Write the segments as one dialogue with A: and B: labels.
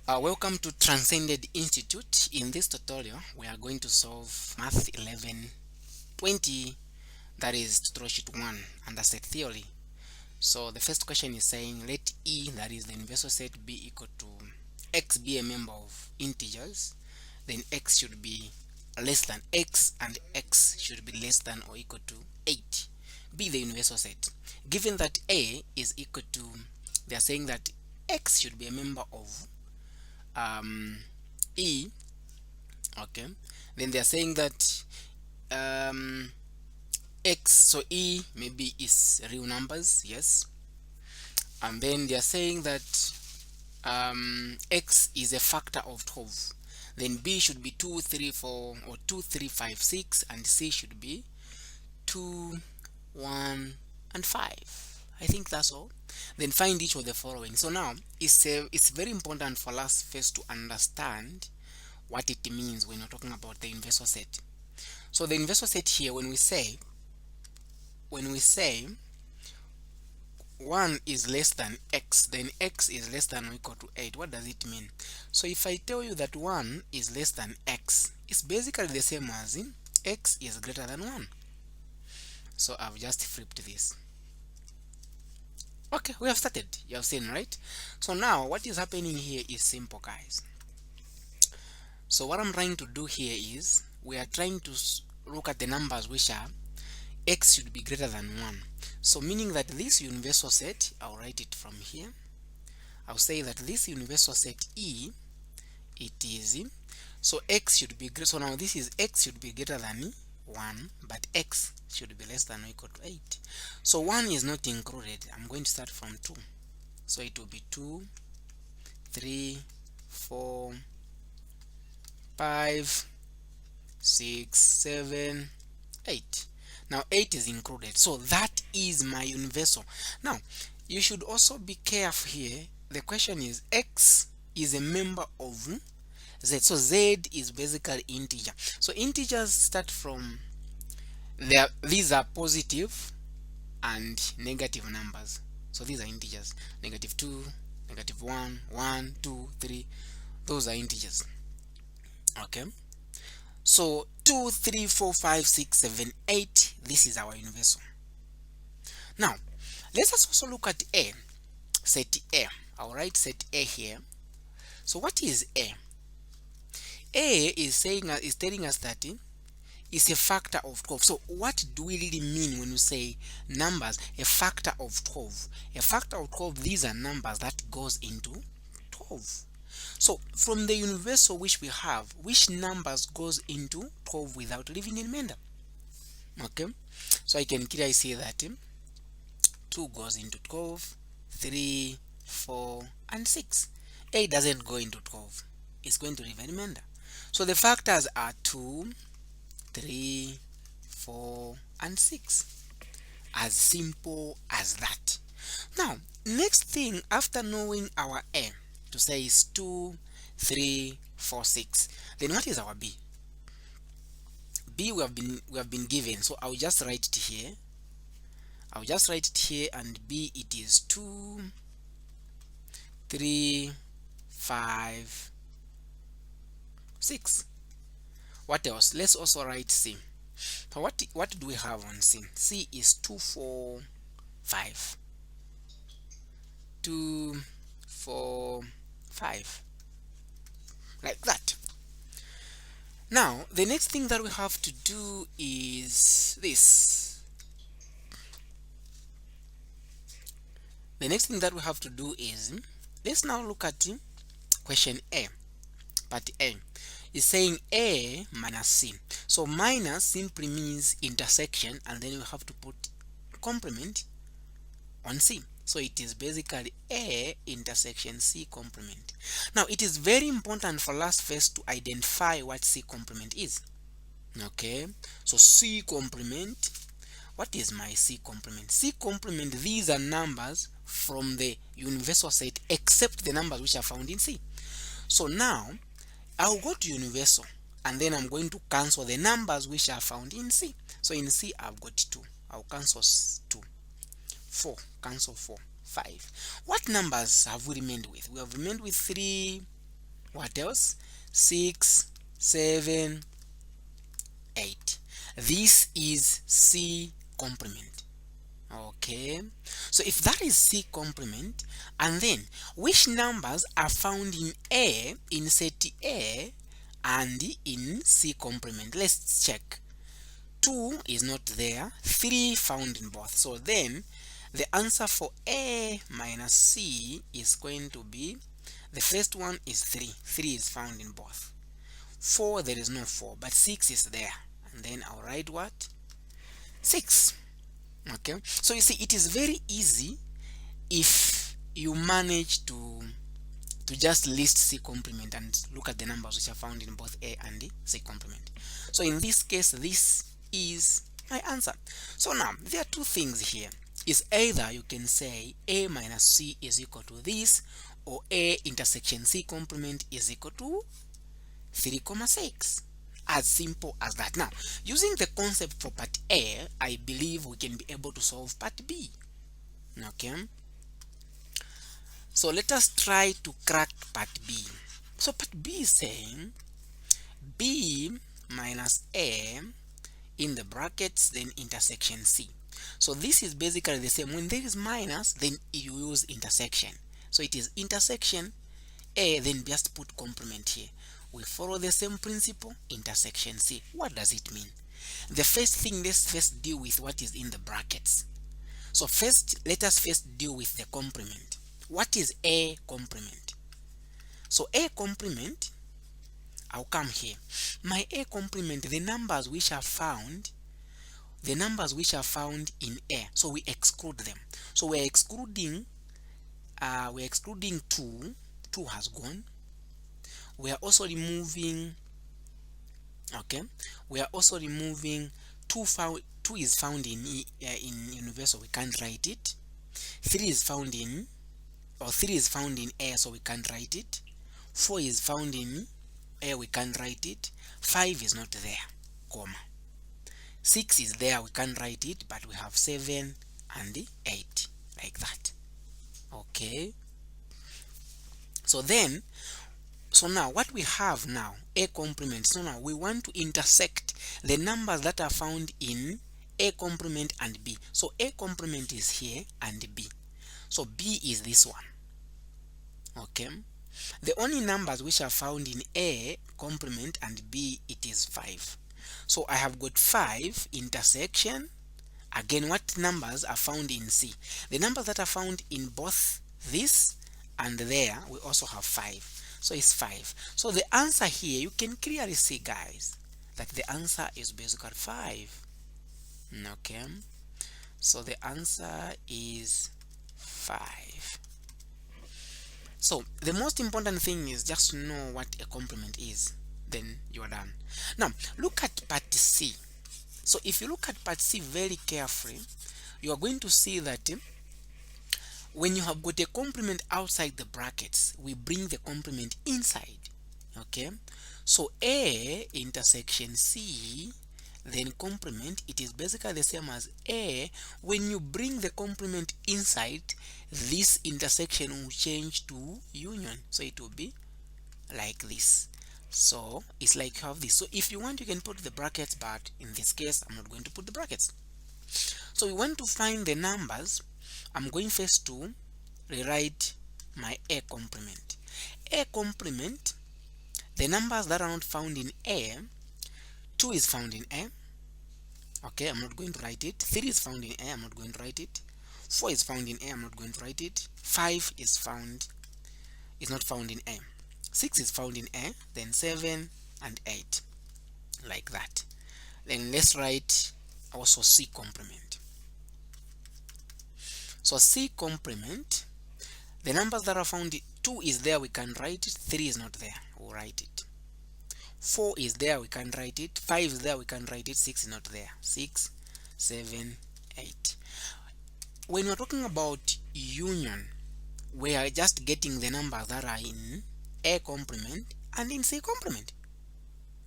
A: Welcome to Transcended Institute. In this tutorial, we are going to solve Math 11:20, that is tutorial sheet 1 under set theory. So the first question is saying let E, that is the universal set, be equal to X be a member of integers, then X should be less than X and X should be less than or equal to 8. Be the universal set. Given that A is equal to, they are saying that X should be a member of E, okay, then they are saying that X, so E maybe is real numbers, yes, and then they are saying that X is a factor of 12, then B should be 2 3 4 or 2 3 5 6, and C should be 2 1 and 5. I think that's all. Then find each of the following. So now it's very important for us first to understand what it means when you're talking about the universal set. So the universal set here, when we say 1 is less than X, then X is less than or equal to 8. What does it mean? So if I tell you that 1 is less than X, it's basically the same as X is greater than 1. So I've just flipped this. Okay, we have started. You have seen, right? So now what is happening here is simple, guys. So what I'm trying to do here is we are trying to look at the numbers which are X should be greater than 1. So meaning that this universal set, I'll write it from here. I'll say that this universal set E, it is, so X should be greater. So now this is X should be greater than 1, but X should be less than or equal to 8. So 1 is not included. I'm going to start from 2. So it will be 2, 3, 4, 5, 6, 7, 8. Now 8 is included. So that is my universal. Now you should also be careful here. The question is X is a member of Z. So Z is basically integer. So integers start from there. These are positive and negative numbers. So these are integers. Negative 2, negative 1, 1, 2, 3. Those are integers. Okay. So 2, 3, 4, 5, 6, 7, 8. This is our universal. Now let us also look at A. Set A. I'll write set A here. So what is A? A is telling us that it's a factor of 12. So what do we really mean when you say numbers a factor of 12? A factor of 12, these are numbers that goes into 12. So from the universal which we have, which numbers goes into 12 without leaving a remainder? Okay, so I can clearly say that 2 goes into 12, 3, 4, and 6. 8 doesn't go into 12. It's going to leave a remainder. So the factors are 2, 3, 4, and 6. As simple as that. Now, next thing after knowing our A to say is 2, 3, 4, 6. Then what is our B? B we have been given. So I'll just write it here. And B it is 2, 3, 5, 6. What else? Let's also write C. So what do we have on C? C is 2, 4, 5. 2, 4, 5. Like that. Now, the next thing that we have to do is this. The next thing that we have to do is, let's now look at question A. Part A is saying A minus C. So minus simply means intersection, and then you have to put complement on C. So it is basically A intersection C complement. Now it is very important for us first to identify what C complement is. Okay, so C complement, what is my C complement? C complement, these are numbers from the universal set except the numbers which are found in C. So now I'll go to universal and then I'm going to cancel the numbers which are found in C. So in C I've got 2. I'll cancel 2. 4, cancel 4, 5. What numbers have we remained with? We have remained with 3, What else? 6, 7, 8. This is C complement. Okay, so if that is C complement, and then which numbers are found in A, in set A, and in C complement? Let's check. 2 is not there, 3 found in both. So then the answer for A minus C is going to be, the first one is 3. 3 is found in both. 4, there is no 4, but 6 is there. And then I'll write what? 6. Okay, so you see, it is very easy if you manage to just list C complement and look at the numbers which are found in both A and C complement. So in this case, this is my answer. So now there are two things here. Is either you can say A minus C is equal to this, or A intersection C complement is equal to 3,6. As simple as that. Now, using the concept for part A, I believe we can be able to solve part B. Okay, so let us try to crack part B. So part B is saying B minus A in the brackets, then intersection C. So this is basically the same. When there is minus, then you use intersection. So it is intersection A, then just put complement here. We follow the same principle, intersection C. What does it mean? The first thing, let's first deal with what is in the brackets. So first, let us first deal with the complement. What is A complement? So A complement, I'll come here. My A complement, the numbers which are found in A, so we exclude them. So we're excluding 2. 2 has gone. We are also removing, okay, we are also removing 2 is found in universal, we can't write it. 3 is found in A, so we can't write it. 4 is found in A, we can't write it. 5 is not there, comma. 6 is there, we can't write it, but we have 7 and 8, like that. Okay, so now what we have now, A complement. So now we want to intersect the numbers that are found in A complement and B. So A complement is here and B. So B is this one. Okay, the only numbers which are found in A complement and B, it is 5. So I have got 5 intersection. Again, what numbers are found in C? The numbers that are found in both this and there, we also have 5. So it's 5. So the answer here, you can clearly see, guys, that the answer is basically 5. Okay, so the answer is 5. So the most important thing is just to know what a complement is, then you are done. Now look at part C. So if you look at part C very carefully, you are going to see that when you have got a complement outside the brackets, we bring the complement inside. Okay, so A intersection C, then complement, it is basically the same as A. When you bring the complement inside, this intersection will change to union, so it will be like this. So it's like you have this. So if you want, you can put the brackets, but in this case I'm not going to put the brackets. So we want to find the numbers. I'm going first to rewrite my A complement. A complement, the numbers that are not found in A, 2 is found in A. Okay, I'm not going to write it. 3 is found in A, I'm not going to write it. 4 is found in A, I'm not going to write it. 5 is not found in A. 6 is found in A, then 7 and 8, like that. Then let's write also C complement. So C complement, the numbers that are found, 2 is there, we can write it. 3 is not there, we'll write it. 4 is there, we can write it. 5 is there, we can write it. 6 is not there. 6, 7, 8. When we're talking about union, we are just getting the numbers that are in A complement and in C complement.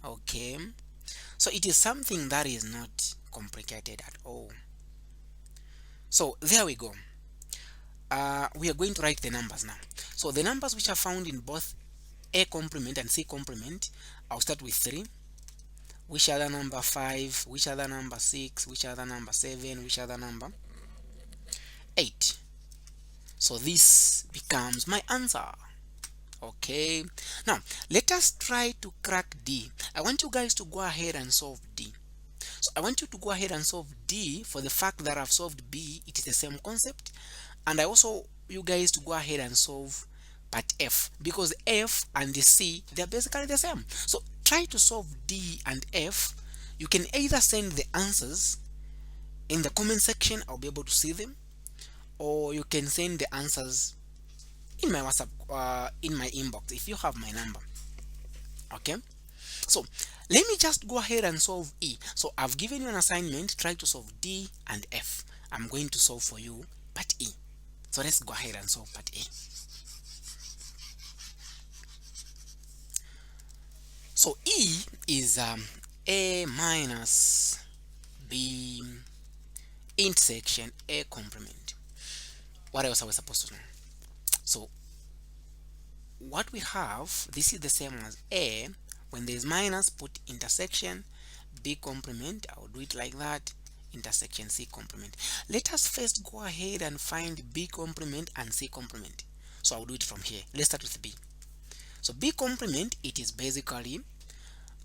A: Okay, so it is something that is not complicated at all. So there we go. We are going to write the numbers now. So the numbers which are found in both A complement and C complement, I'll start with 3. Which other number 5? Which other number 6? Which other number 7? Which other number 8? So this becomes my answer. Okay, now let us try to crack D. I want you guys to go ahead and solve D. So I want you to go ahead and solve D. For the fact that I've solved B, it is the same concept. And I also you guys to go ahead and solve part F, because F and the C, they're basically the same. So try to solve D and F. You can either send the answers in the comment section, I'll be able to see them, or you can send the answers in my WhatsApp, in my inbox if you have my number. Okay, so let me just go ahead and solve E. So I've given you an assignment, try to solve D and F. I'm going to solve for you part E. So let's go ahead and solve part E. So E is A minus B intersection A complement. What else are we supposed to know? So what we have, this is the same as A. When there's minus, put intersection B complement. I'll do it like that, intersection C complement. Let us first go ahead and find B complement and C complement. So I'll do it from here. Let's start with B. So B complement, it is basically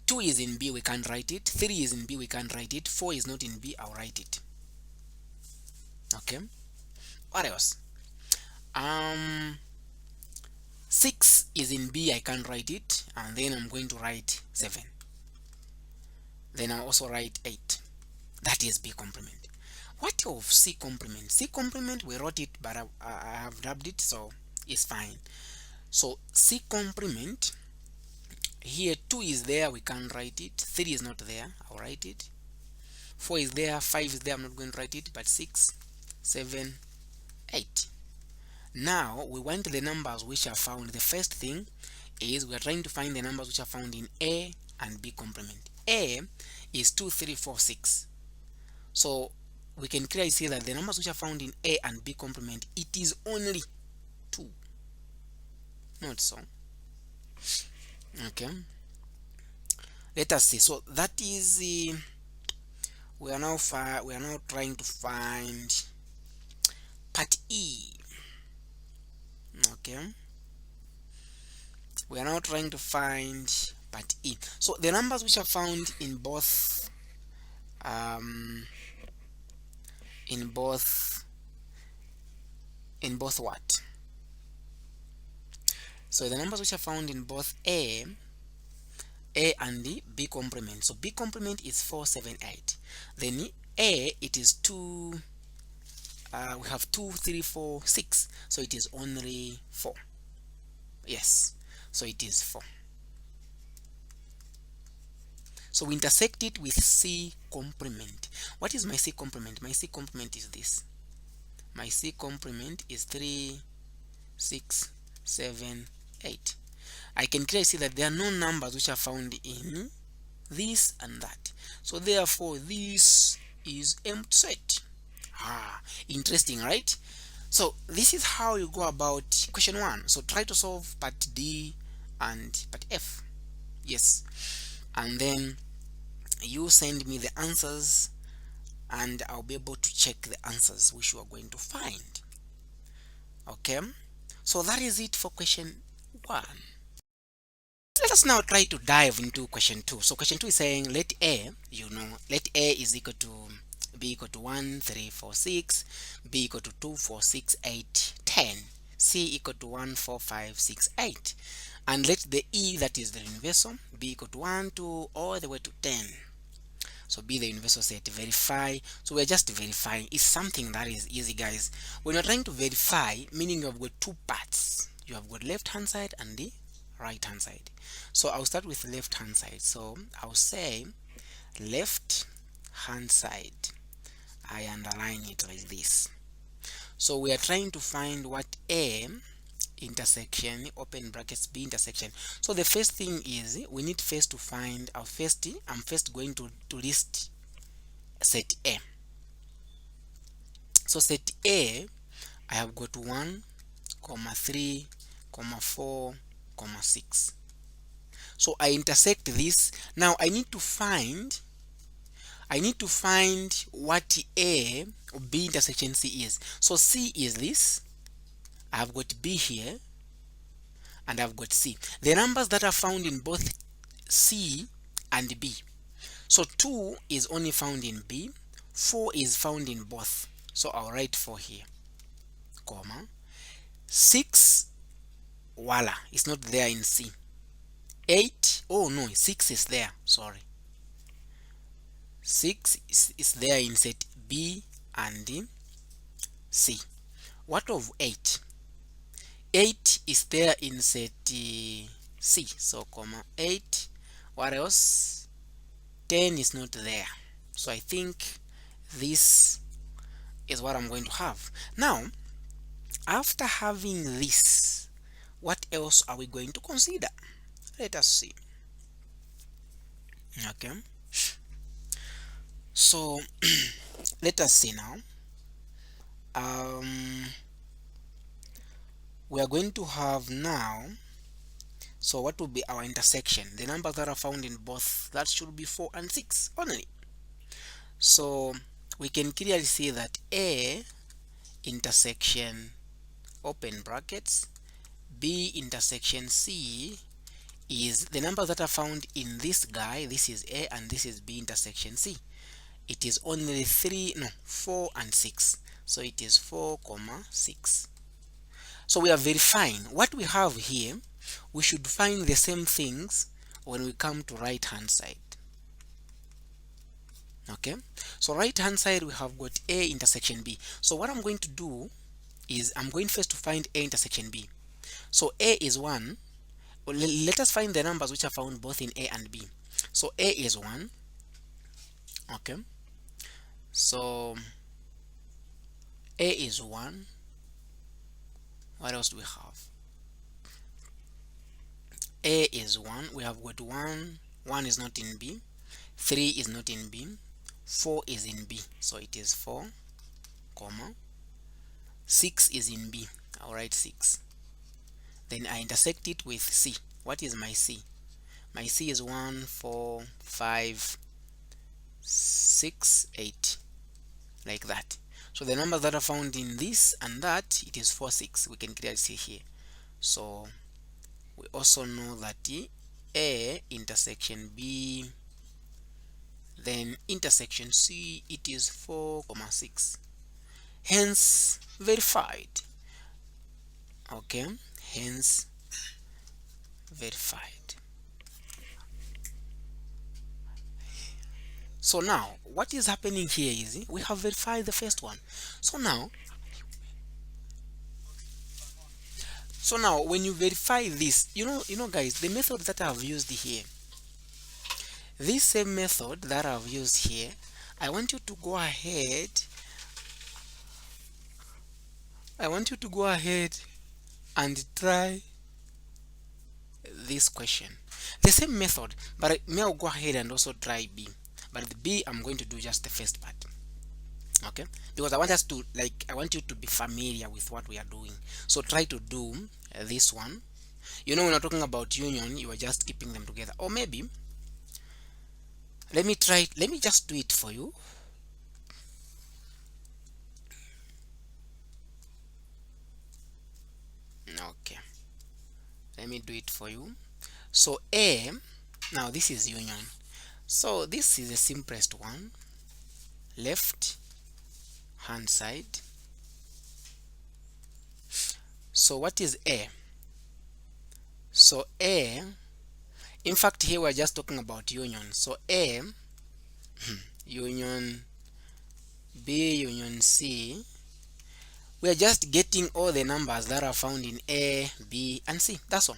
A: 2 is in B, we can't write it. 3 is in B, we can't write it. 4 is not in B, I'll write it. Okay, what else? 6 is in B, I can't write it, and then I'm going to write 7. Then I'll also write 8. That is B complement. What of C complement? C complement, we wrote it, but I have dubbed it, so it's fine. So C complement, here 2 is there, we can't write it. 3 is not there, I'll write it. 4 is there, 5 is there, I'm not going to write it, but 6, 7, 8. Now we want the numbers which are found. The first thing is we are trying to find the numbers which are found in A and B complement. A is 2, 3, 4, 6. So we can clearly see that the numbers which are found in A and B complement, it is only 2. Not so. Okay, let us see. So that is we are now trying to find part E. Okay, we are now trying to find part E. So the numbers which are found in both what? So the numbers which are found in both A and the B complement. So B complement is 4, 7, 8. Then A, it is 2. We have 2, 3, 4, 6. So it is only 4. Yes, so it is 4. So we intersect it with C complement. What is my C complement? My C complement is this. My C complement is 3, 6, 7, 8. I can clearly see that there are no numbers which are found in this and that. So therefore this is empty set. Interesting, right? So this is how you go about question 1. So try to solve part D and part F. Yes, and then you send me the answers and I'll be able to check the answers which you are going to find. Okay, so that is it for question 1. Let us now try to dive into question 2. So question 2 is saying let A, let A is equal to B equal to 1, 3, 4, 6, B equal to 2, 4, 6, 8, 10, C equal to 1, 4, 5, 6, 8, and let the E, that is the universal, be equal to 1, 2, all the way to 10. So be the universal set. Verify. So we're just verifying. It's something that is easy, guys. When you're trying to verify, meaning you have got 2 parts. You have got left hand side and the right hand side. So I'll start with left hand side. So I'll say left hand side. I underline it like this. So we are trying to find what A intersection, open brackets, B intersection. So the first thing is we need first to find our I'm first going to list set A. So set A, I have got 1, 3, 4, comma 6. So I intersect this. Now I need to find what A or B intersection C is. So C is this. I've got B here and I've got C. The numbers that are found in both C and B. So 2 is only found in B, 4 is found in both. So I'll write 4 here, comma. 6, voila, it's not there in C. 8, oh no, 6 is there, sorry. 6 is there in set B and C. What of 8? 8 is there in set C, so comma 8. What else? 10 is not there. So I think this is what I'm going to have. Now, after having this, what else are we going to consider? Let us see. Okay. So let us see now. We are going to have now, so what will be our intersection? The numbers that are found in both, that should be 4 and 6 only. So we can clearly see that A intersection open brackets B intersection C is the numbers that are found in this guy. This is A and this is B intersection C. It is only 4 and 6. So it is 4 comma 6. So we are verifying what we have here. We should find the same things when we come to right hand side. Okay, so right hand side we have got A intersection B. So what I'm going to do is I'm going first to find A intersection B. So A is 1. Well, let us find the numbers which are found both in A and B. So A is 1. Okay, so A is 1. What else do we have? A is 1. We have got 1. 1 is not in B. 3 is not in B. 4 is in B. So it is 4, comma. 6 is in B. I'll write 6. Then I intersect it with C. What is my C? My C is 1, 4, 5, 6, 8. Like that. So the numbers that are found in this and that, it is 4, 6. We can clearly see here. So we also know that A intersection B, then intersection C, it is 4, 6. Hence verified. Okay, hence verified. So now what is happening here is we have verified the first one. So now when you verify this, you know guys, the method that I have used here, this same method that I've used here, I want you to go ahead and try this question. The same method, but I'll go ahead and also try B. But the B, I'm going to do just the first part. Okay, because I want you to be familiar with what we are doing. So try to do this one. When we're talking about union, you are just keeping them together. Or maybe let me just do it for you. Okay, let me do it for you. So A, now this is union. So this is the simplest one. Left hand side. So what is A? So A, in fact here we're just talking about union. So A union B union C, we are just getting all the numbers that are found in A, B and C. That's all.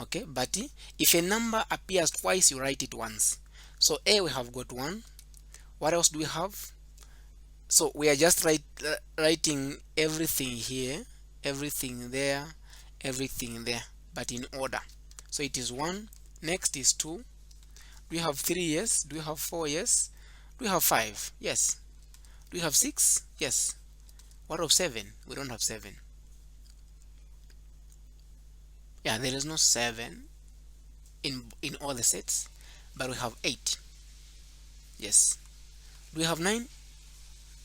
A: Okay, but if a number appears twice, you write it once. So A, we have got 1. What else do we have? So we are just writing everything here, everything there, but in order. So it is 1. Next is 2. Do we have 3? Yes. Do we have 4? Yes. Do we have 5? Yes. Do we have 6? Yes. What of 7? We don't have 7. Yeah, there is no 7 in all the sets, but we have 8. Yes. Do we have 9?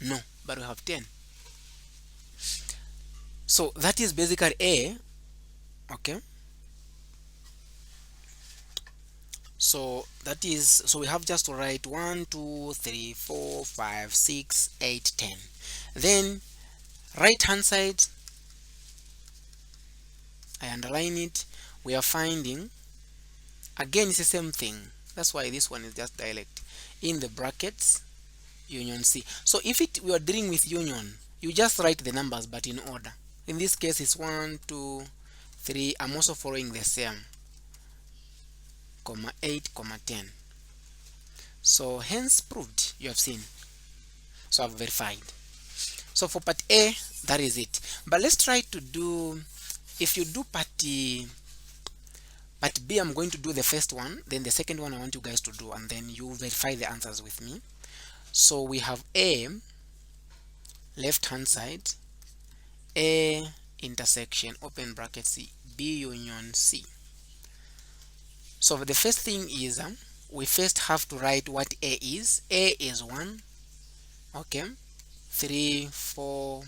A: No, but we have 10. So that is basically A. Okay. So that is, so we have just to write 1 2 3 4 5 6 8 10. Then right hand side, I underline it. We are finding, again it's the same thing. That's why this one is just dialect. In the brackets, union C. So if we are dealing with union, you just write the numbers but in order. In this case it's 1 2 3. I'm also following the same, comma 8 comma 10. So hence proved, you have seen. So I've verified. So for part A, that is it. But let's try to do, if you do part B, I'm going to do the first one, then the second one I want you guys to do, and then you verify the answers with me. So we have A, left hand side, A intersection, open bracket C, B union C. So the first thing is, we first have to write what A is. A is 1, okay, 3 4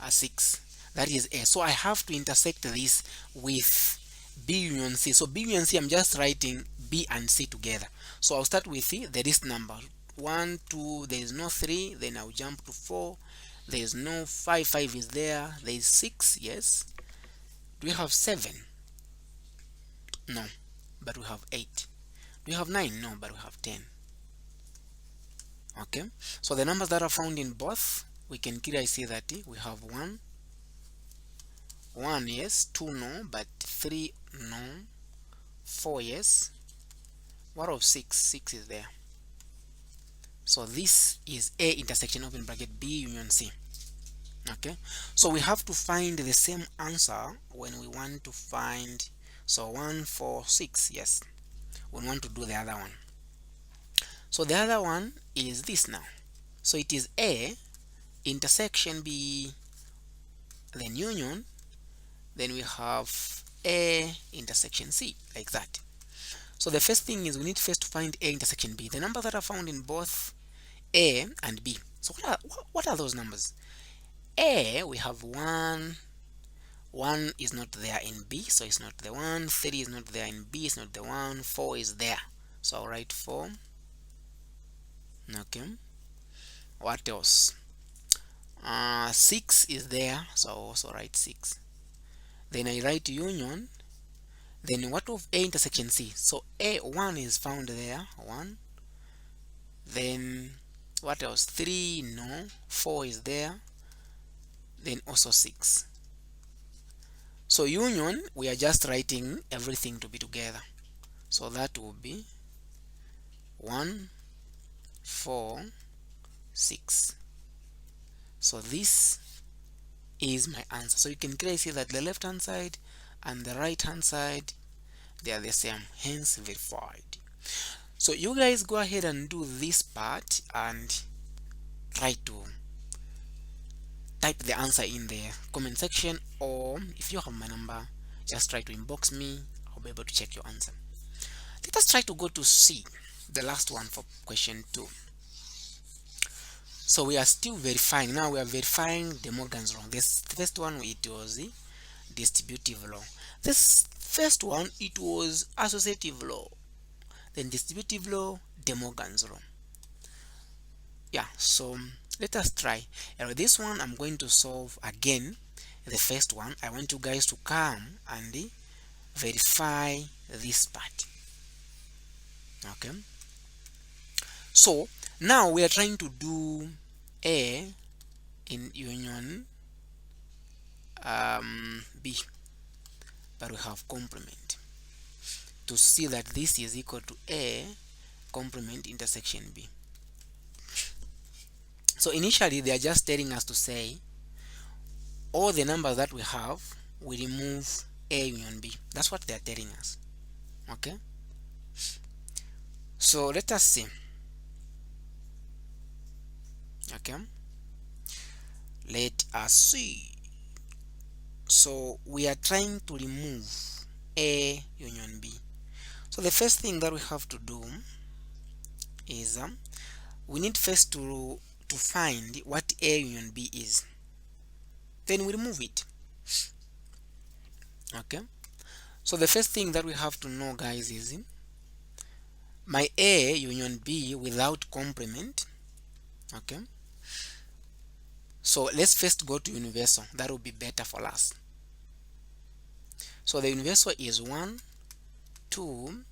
A: 6. That is A. So I have to intersect this with B union C. So B union C, I'm just writing B and C together. So I'll start with the list number 1 2. There is no 3. Then I'll jump to 4. There is no 5. 5 is there. There is 6. Yes. Do we have 7? No, but we have 8. Do we have 9? No, but we have 10. Okay. So the numbers that are found in both, we can clearly see that we have 1. 1, yes. 2, no, but 3, no. 4, yes. What of 6? 6 is there. So this is A intersection, open bracket, B union C. Okay. So we have to find the same answer when we want to find, so 1 4 6, yes. We want to do the other one. So the other one is this now. So it is A intersection B, then union, then we have A intersection C, like that. So the first thing is we need first to find A intersection B, the numbers that are found in both A and B. So what are those numbers? A, we have 1. 1 is not there in B, so it's not the 1. 3 is not there in B, it's not the 1. 4 is there, so I'll write 4. Okay. What else? 6 is there, so I'll also write 6. Then I write union. Then what of A intersection C? So A1 is found there, 1. Then what else? 3, no. 4 is there. Then also 6. So union, we are just writing everything to be together. So that will be 1 4 6. So this is my answer. So you can clearly see that the left hand side and the right hand side, they are the same, hence verified. So you guys go ahead and do this part and try to type the answer in the comment section, or if you have my number, just try to inbox me. I'll be able to check your answer. Let us try to go to C, the last one for question 2. So we are still verifying. Now we are verifying De Morgan's law. This first one, it was the distributive law. This first one, it was associative law. Then distributive law, De Morgan's law. Yeah, so let us try. This one I'm going to solve again. The first one, I want you guys to come and verify this part. Okay. So now we are trying to do A in union B, but we have complement to see that this is equal to A complement intersection B. So initially they are just telling us to say all the numbers that we have, we remove A union B. That's what they are telling us. Okay. So let us see. Okay. Let us see. So we are trying to remove A union B. So the first thing that we have to do is we need first to find what A union B is. Then we remove it. Okay. So the first thing that we have to know, guys, is my A union B without complement. Okay. So let's first go to universal. That will be better for us. So the universal is 1, 2,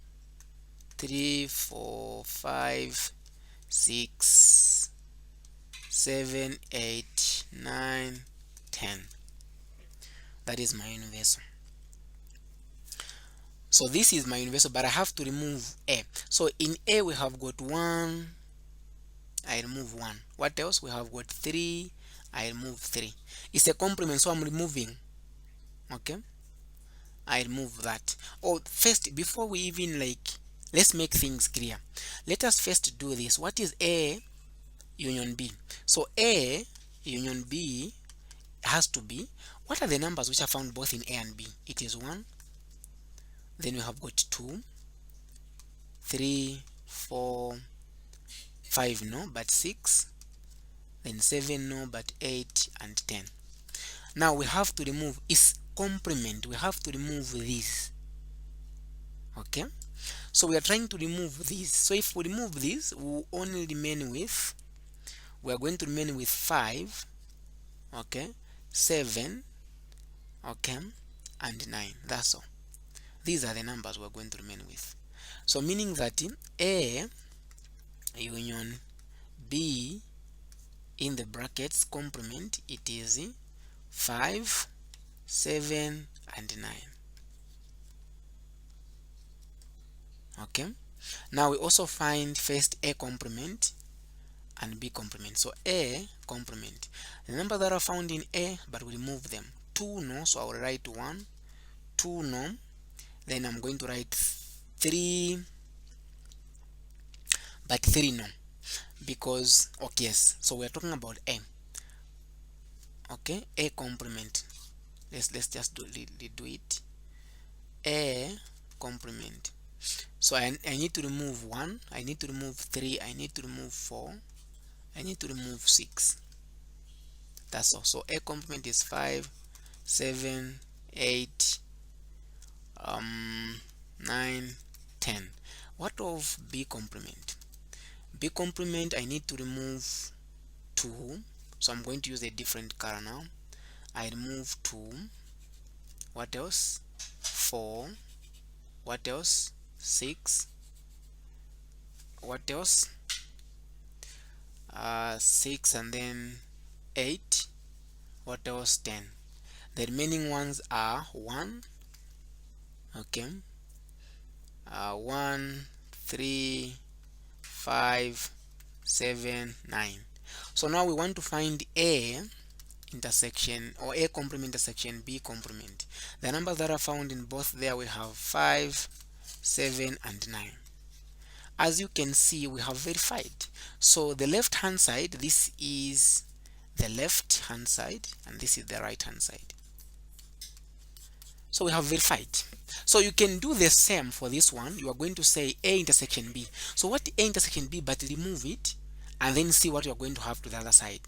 A: 3, 4, 5, 6, 7, 8, 9, 10. That is my universal. So this is my universal, but I have to remove A. So in A we have got 1, I remove 1. What else? We have got 3, I remove 3. It's a complement, so I'm removing. Okay, I remove that. Oh, first, before we even let's make things clear. Let us first do this. What is A union B? So A union B has to be, what are the numbers which are found both in A and B? It is 1, then we have got 2, 3, 4, 5, no, but 6, then 7, no, but 8, and 10. Now we have to remove its complement. We have to remove this. Okay, so we are trying to remove this. So if we remove this, we will only remain with, we are going to remain with 5, okay, 7, okay, and 9. That's all. These are the numbers we're going to remain with. So meaning that A union B in the brackets complement, it is 5, 7, and 9. Okay, now we also find first A complement and B complement. So A complement, the numbers that are found in A, but we remove them. 2, no, so I will write 1, 2, no, then I'm going to write 3, but 3, no, because, okay, yes, so we're talking about A. Okay, A complement, let's just do it. A complement, so I need to remove 1, I need to remove 3, I need to remove 4, I need to remove 6. That's all. So A complement is 5, 7, 8, 9, 10. What of B complement? B complement, I need to remove 2, so I'm going to use a different color now. I remove 2. What else? 4. What else? 6. What else? 6, and then 8. What else? 10. The remaining ones are 1, okay, 1, 3, 5, 7, 9. So now we want to find A intersection, or A complement intersection B complement. The numbers that are found in both there, we have 5, 7, and 9. As you can see, we have verified. So the left hand side, this is the left hand side, and this is the right hand side. So we have verified. So you can do the same for this one. You are going to say A intersection B. So what A intersection B, but remove it and then see what you are going to have to the other side.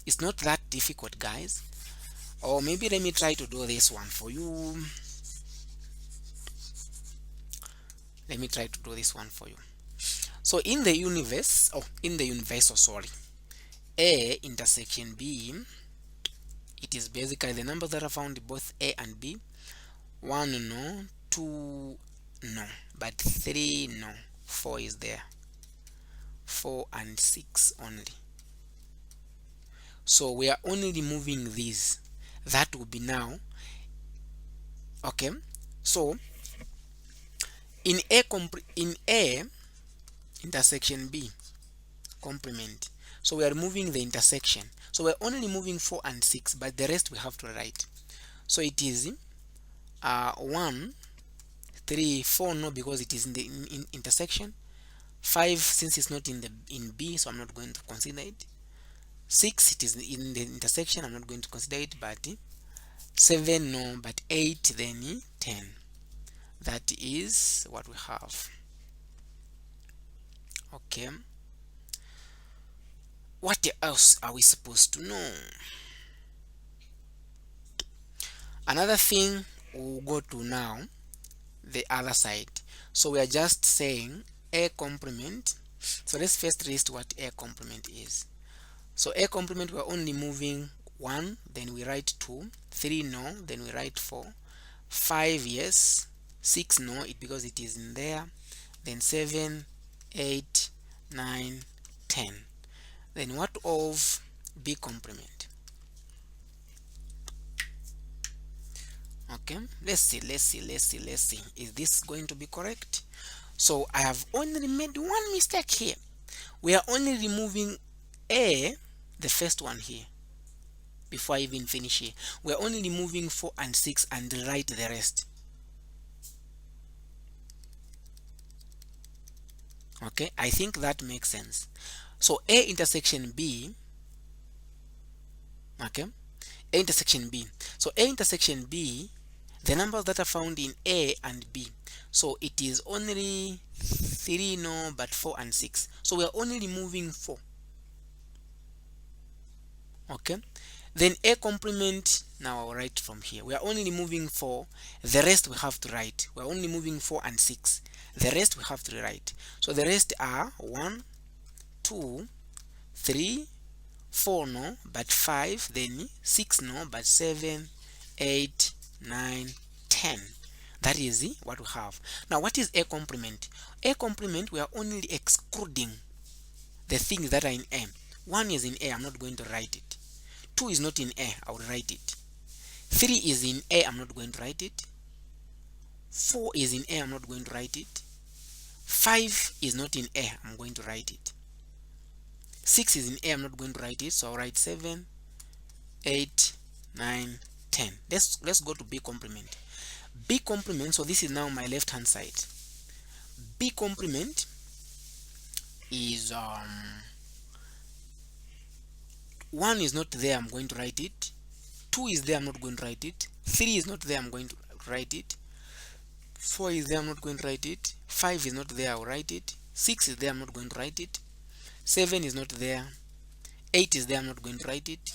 A: It's not that difficult, guys. Or maybe let me try to do this one for you. Let me try to do this one for you. So in the universe, sorry, A intersection B, it is basically the numbers that are found in both A and B. 1, no, 2, no, but 3, no, 4 is there, 4 and 6 only. So we are only removing these. That will be now, okay. So in A intersection B complement, so we are removing the intersection. So we're only removing 4 and 6, but the rest we have to write. So it is 1, 3, 4, no, because it is in the intersection. 5, since it's not in B, so I'm not going to consider it. 6, it is in the intersection, I'm not going to consider it, but 7 no, but 8 then 10. That is what we have. Okay, what else are we supposed to know? Another thing we'll go to now, the other side. So we are just saying a complement. So let's first list what a complement is. So a complement, we're only moving 1, then we write 2, 3 no, then we write 4, 5 yes, 6 no, because it is in there, then 7, 8, 9, 10. Then what of b complement? Okay, let's see, is this going to be correct? So I have only made one mistake here. We are only removing a, the first one here. Before I even finish here, we are only removing 4 and 6 and write the rest. Okay, I think that makes sense. So a intersection b, okay, a intersection b. So a intersection b, the numbers that are found in a and b, so it is only 3 no, but 4 and 6. So we are only removing 4. Okay, then a complement, now I'll write from here, we are only removing 4, the rest we have to write. We're only moving 4 and 6, the rest we have to write. So the rest are 1, 2, 3, 4 no, but 5, then 6 no, but 7, 8, 9, 10. That is what we have. Now what is a complement? A complement, we are only excluding the things that are in a. 1 is in a, I'm not going to write it. 2 is not in a, I will write it. 3 is in a, I'm not going to write it. 4 is in a, I'm not going to write it. 5 is not in a, I'm going to write it. 6 is in a, I'm not going to write it, so I'll write 7, 8, 9, 10. Let's go to b complement. B complement, so this is now my left hand side. B complement is 1 is not there, I'm going to write it. 2 is there, I'm not going to write it. 3 is not there, I'm going to write it. 4 is there, I'm not going to write it. 5 is not there, I'll write it. 6 is there, I'm not going to write it. 7 is not there. 8 is there, I'm not going to write it.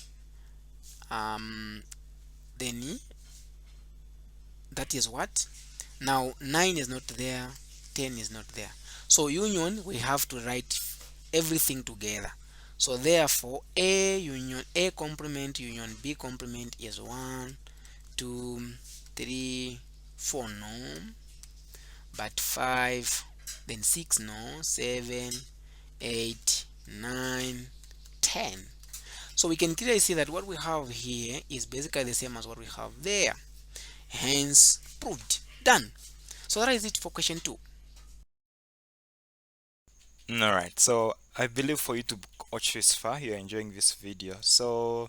A: Then that is what? Now 9 is not there, 10 is not there. So union, we have to write everything together. So therefore a union a complement union b complement is 1, 2, 3, 4 no, but 5, then 6 no, 7, 8, 9, 10. So we can clearly see that what we have here is basically the same as what we have there. Hence proved. Done. So that is it for question 2.
B: Alright, so I believe for you to watch this far, you're enjoying this video. So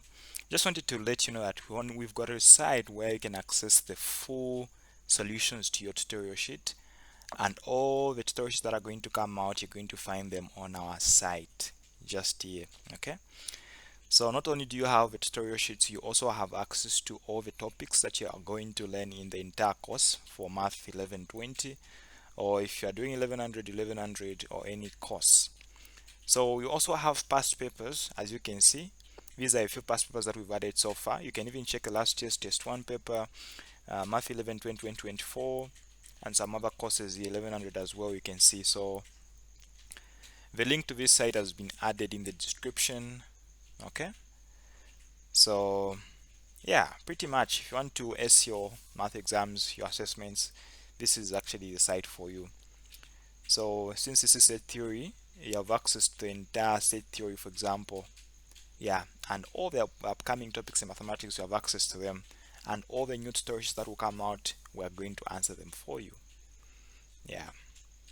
B: just wanted to let you know that we've got a site where you can access the full solutions to your tutorial sheet, and all the tutorials that are going to come out, you're going to find them on our site just here. Okay, so not only do you have the tutorial sheets, you also have access to all the topics that you are going to learn in the entire course for Math 1120, or if you are doing 1100 or any course. So we also have past papers, as you can see. These are a few past papers that we've added so far. You can even check last year's test 1 paper, Math 11 2024, and some other courses, the 1100 as well, you can see. So the link to this site has been added in the description. Okay, so yeah, pretty much if you want to ace your math exams, your assessments, this is actually the site for you. So since this is set theory, you have access to the entire set theory, for example. Yeah, and all the upcoming topics in mathematics, you have access to them, and all the new tutorials that will come out, we are going to answer them for you. Yeah,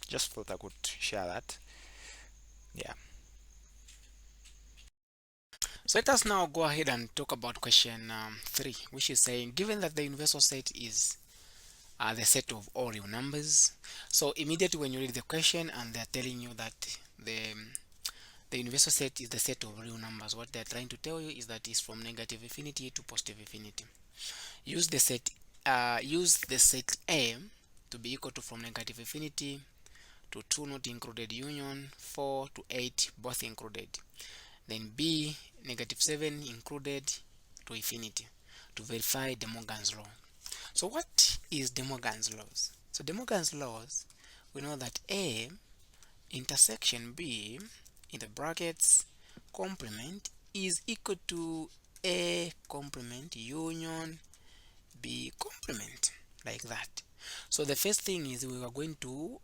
B: just thought I could share that. Yeah.
A: So let us now go ahead and talk about question 3, which is saying, given that the universal set is the set of all real numbers. So immediately when you read the question and they're telling you that the universal set is the set of real numbers, what they're trying to tell you is that it's from negative infinity to positive infinity. use the set A to be equal to from negative infinity to 2 not included union 4 to 8 both included, then B negative 7 included to infinity to verify De Morgan's law. So what is De Morgan's laws? So De Morgan's laws, we know that A intersection B in the brackets complement is equal to A complement union B complement, like that. So the first thing is we are going to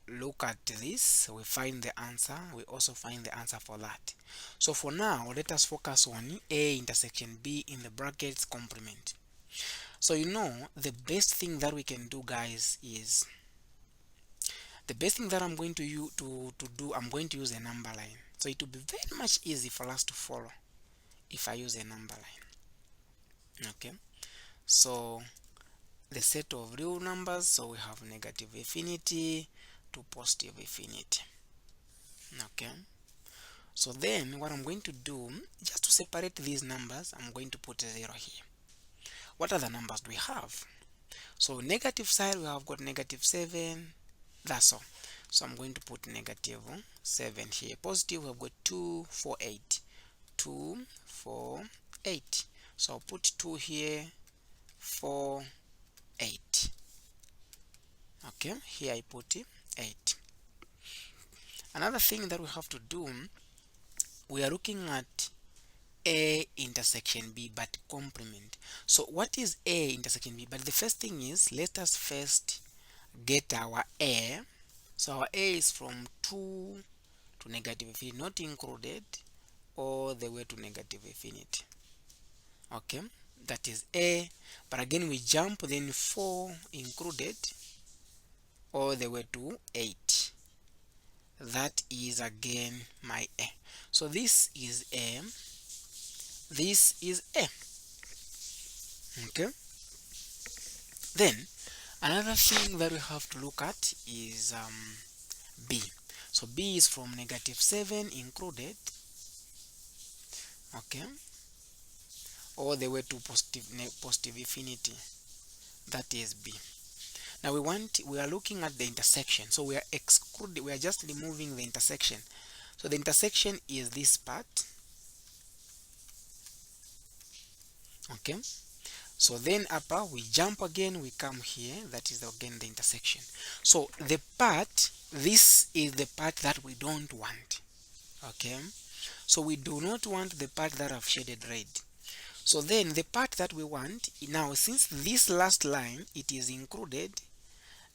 A: look at this, we find the answer, we also find the answer for that. So for now, let us focus on A intersection B in the brackets complement. So you know, the best thing that we can do, guys, is the best thing that I'm going to do, I'm going to use a number line. So it will be very much easy for us to follow if I use a number line. Okay, so the set of real numbers, so we have negative infinity to positive infinity. Okay, so then what I'm going to do, just to separate these numbers, I'm going to put a 0 here. What other numbers do we have? So negative side, we have got negative 7, that's all. So I'm going to put negative 7 here. Positive, we have got 2, 4, 8. 2, 4, 8. So I'll put 2 here, 4, 8. Okay, here I put 8. Another thing that we have to do, we are looking at A intersection B but complement. So what is A intersection B? But the first thing is, let us first get our A. So our A is from 2 to negative infinity, not included, all the way to negative infinity. Okay, that is A. But again we jump, then 4 included, all the way to 8. That is again my A. So this is A, this is A. Okay, then another thing that we have to look at is B. So B is from negative 7 included, okay, all the way to positive infinity. That is B. Now we are looking at the intersection, so we are just removing the intersection. So the intersection is this part. Okay, so then upper we jump again, we come here, that is again the intersection. So the part, this is the part that we don't want. Okay, so we do not want the part that I've shaded red. So then the part that we want now, since this last line it is included,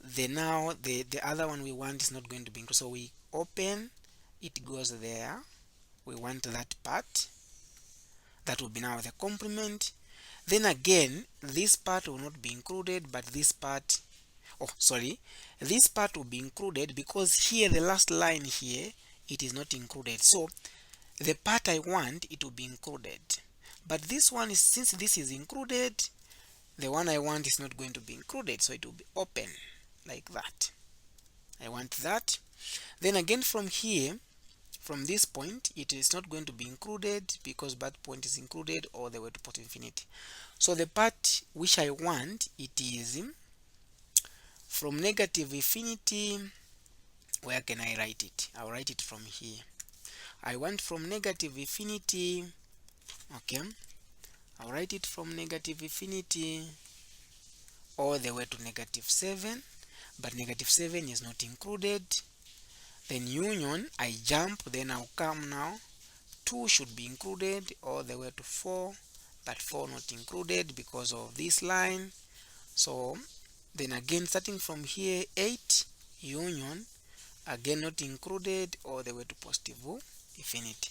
A: then now the other one we want is not going to be included. So we open, it goes there. We want that part, that will be now the complement. Then again this part will not be included, but this part, oh sorry, this part will be included, because here the last line here it is not included. So the part I want, it will be included, but this one is, since this is included, the one I want is not going to be included, so it will be open like that. I want that. Then again from here, from this point, it is not going to be included because that point is included all the way to positive infinity. So the part which I want, it is from negative infinity. Where can I write it? I'll write it from here. I want from negative infinity. Okay, I'll write it from negative infinity all the way to negative 7, but negative 7 is not included. Then union, I jump, then I'll come now, 2 should be included all the way to 4, but 4 not included because of this line. So then again starting from here, 8 union, again not included all the way to positive infinity.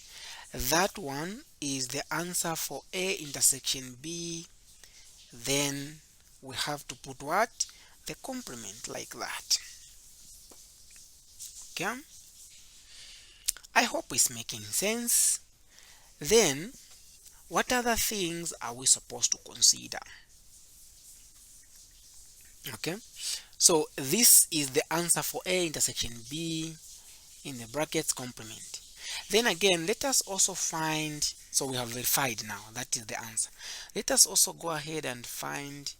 A: That one is the answer for A intersection B. Then we have to put what? The complement, like that. Okay, I hope it's making sense. Then what other things are we supposed to consider? Okay, so this is the answer for A intersection B in the brackets complement. Then again, let us also find So we have verified now. That is the answer. Let us also go ahead and find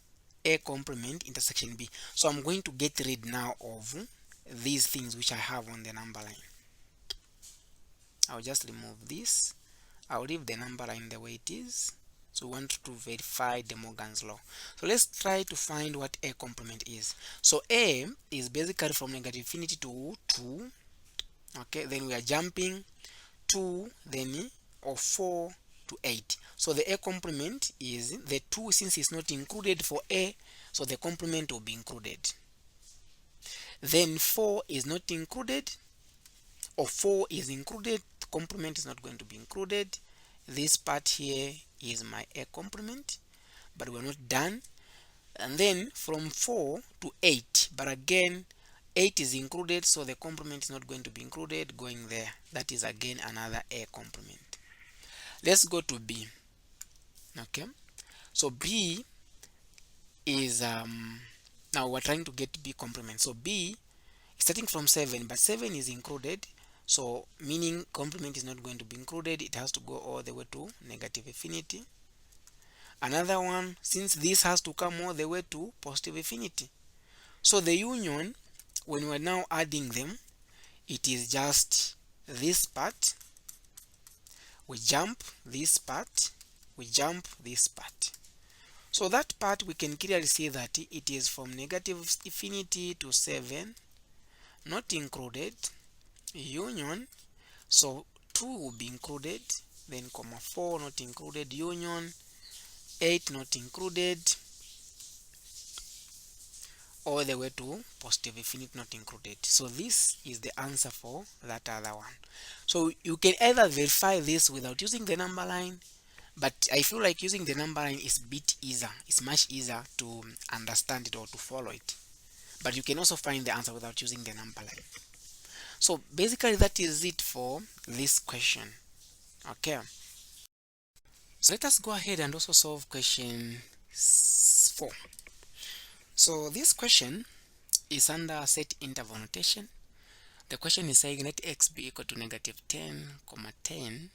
A: A complement intersection B. So I'm going to get rid now of these things which I have on the number line. I'll just remove this. I'll leave the number line the way it is. So we want to verify De Morgan's law. So let's try to find what A complement is. So A is basically from negative infinity to 2. Okay, then we are jumping 2, then or 4 to 8. So the A complement is the 2, since it's not included for A, so the complement will be included. Then 4 is not included, or 4 is included, the complement is not going to be included. This part here is my A complement, but we're not done. And then from 4 to 8, but again 8 is included, so the complement is not going to be included, going there. That is again another A complement. Let's go to B. Okay, so B is now we're trying to get B complement. So B is starting from 7, but 7 is included, so meaning complement is not going to be included, it has to go all the way to negative infinity. Another one, since this has to come all the way to positive infinity, so the union, when we're now adding them, it is just this part, we jump this part, we jump this part. So that part we can clearly see that it is from negative infinity to 7, not included, union, so 2 will be included, then comma 4 not included, union, 8 not included, all the way to positive infinity not included. So this is the answer for that other one. So you can either verify this without using the number line, but I feel like using the number line is a bit easier. It's much easier to understand it or to follow it. But you can also find the answer without using the number line. So basically that is it for this question. Okay. So let us go ahead and also solve question 4. So this question is under set interval notation. The question is saying let x be equal to negative 10, 10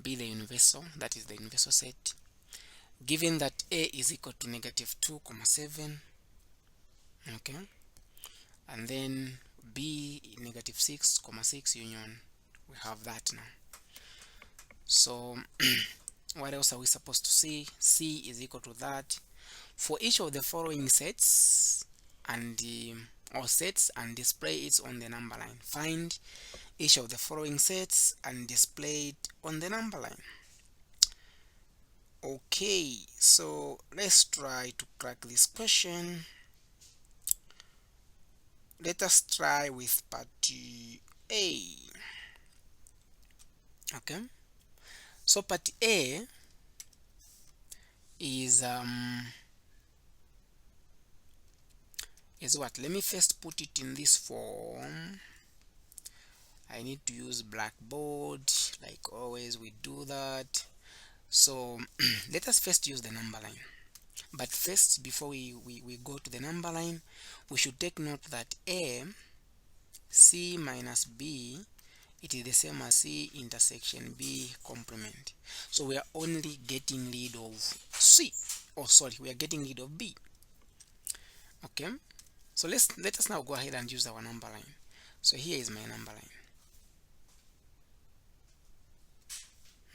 A: be the universal, that is the universal set, given that A is equal to negative 2, 7, okay, and then B negative 6, 6 union, we have that now. So what else are we supposed to see? C is equal to that. For each of the following sets and or sets, and display it on the number line. Find each of the following sets and display it on the number line. Okay, so let's try to crack this question. Let us try with part A. Okay, so part A is what? Let me first put it in this form. I need to use blackboard, like always we do that. So let us first use the number line. But first, before we go to the number line, we should take note that A, C minus B, it is the same as C intersection B complement. So we are only getting rid of C. Oh, sorry, we are getting rid of B. Okay, so let us now go ahead and use our number line. So here is my number line.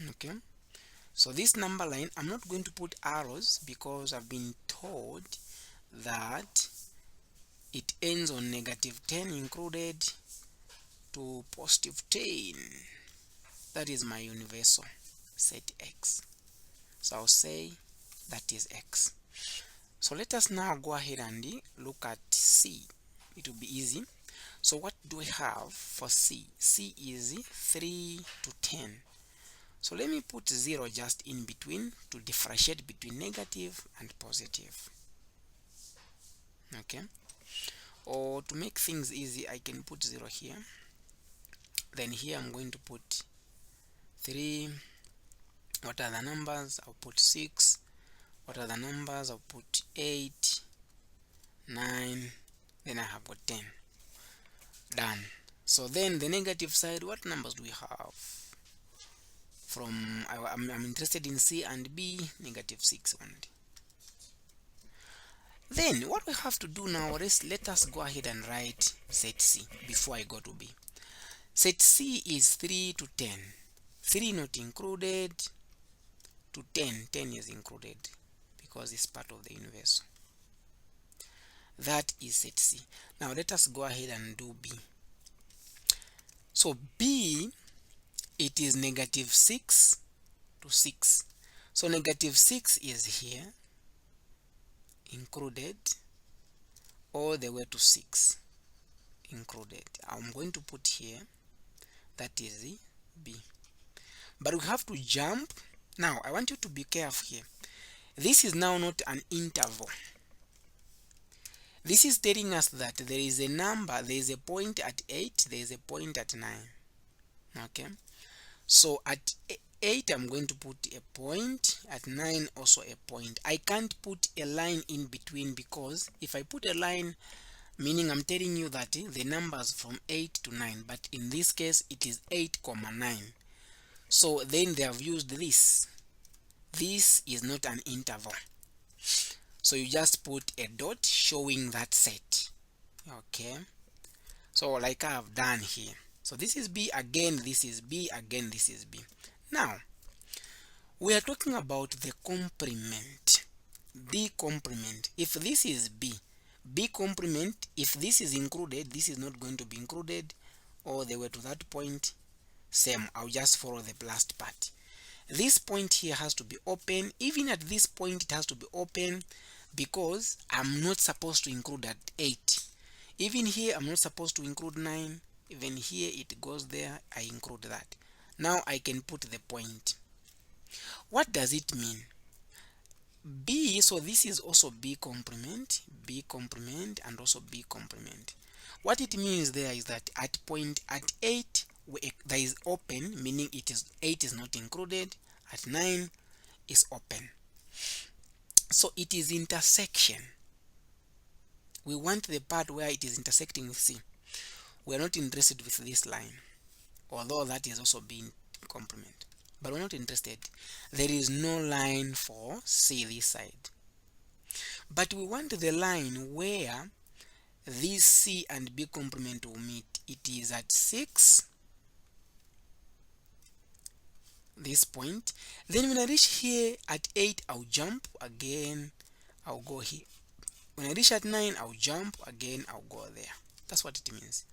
A: Okay, so this number line, I'm not going to put arrows because I've been told that it ends on negative 10 included to positive 10. That is my universal set X. So I'll say that is X. So let us now go ahead and look at C. It will be easy. So what do we have for C? C is 3 to 10. So let me put 0 just in between to differentiate between negative and positive. Okay, or to make things easy, I can put 0 here, then here I'm going to put 3. What are the numbers? I'll put 6. What are the numbers? I'll put 8, 9, then I have got 10. Done. So then the negative side, what numbers do we have? I'm interested in C and B, -6 only. Then what we have to do now is let us go ahead and write set C before I go to B. Set C is 3 to 10. 3 not included, to 10, 10 is included because it's part of the universal. That is set C. Now let us go ahead and do B. So B, it is -6 to 6. So -6 is here, included, all the way to 6, included. I'm going to put here, that is the B. But we have to jump. Now I want you to be careful here. This is now not an interval. This is telling us that there is a number, there is a point at 8, there is a point at 9. Okay, so at 8 I'm going to put a point, at 9 also a point. I can't put a line in between, because if I put a line, meaning I'm telling you that the numbers from 8 to 9, but in this case it is 8, 9. So then they have used this. This is not an interval. So you just put a dot showing that set. Okay, so like I have done here. So this is B, again this is B, again this is B. Now we are talking about the complement. B complement. If this is B, B complement, if this is included, this is not going to be included all the way to that point. Same, I'll just follow the last part. This point here has to be open. Even at this point it has to be open, because I'm not supposed to include at 8. Even here I'm not supposed to include 9. Even here it goes there, I include that. Now I can put the point. What does it mean? B, so this is also B complement, and also B complement. What it means there is that at 8 there is open, meaning it is 8 is not included. At 9 is open. So it is intersection. We want the part where it is intersecting with C. We are not interested with this line, although that is also being complement, but we're not interested. There is no line for C this side, but we want the line where this C and B complement will meet. It is at 6, this point. Then when I reach here at 8, I'll jump again, I'll go here. When I reach at 9, I'll jump again, I'll go there. That's what it means.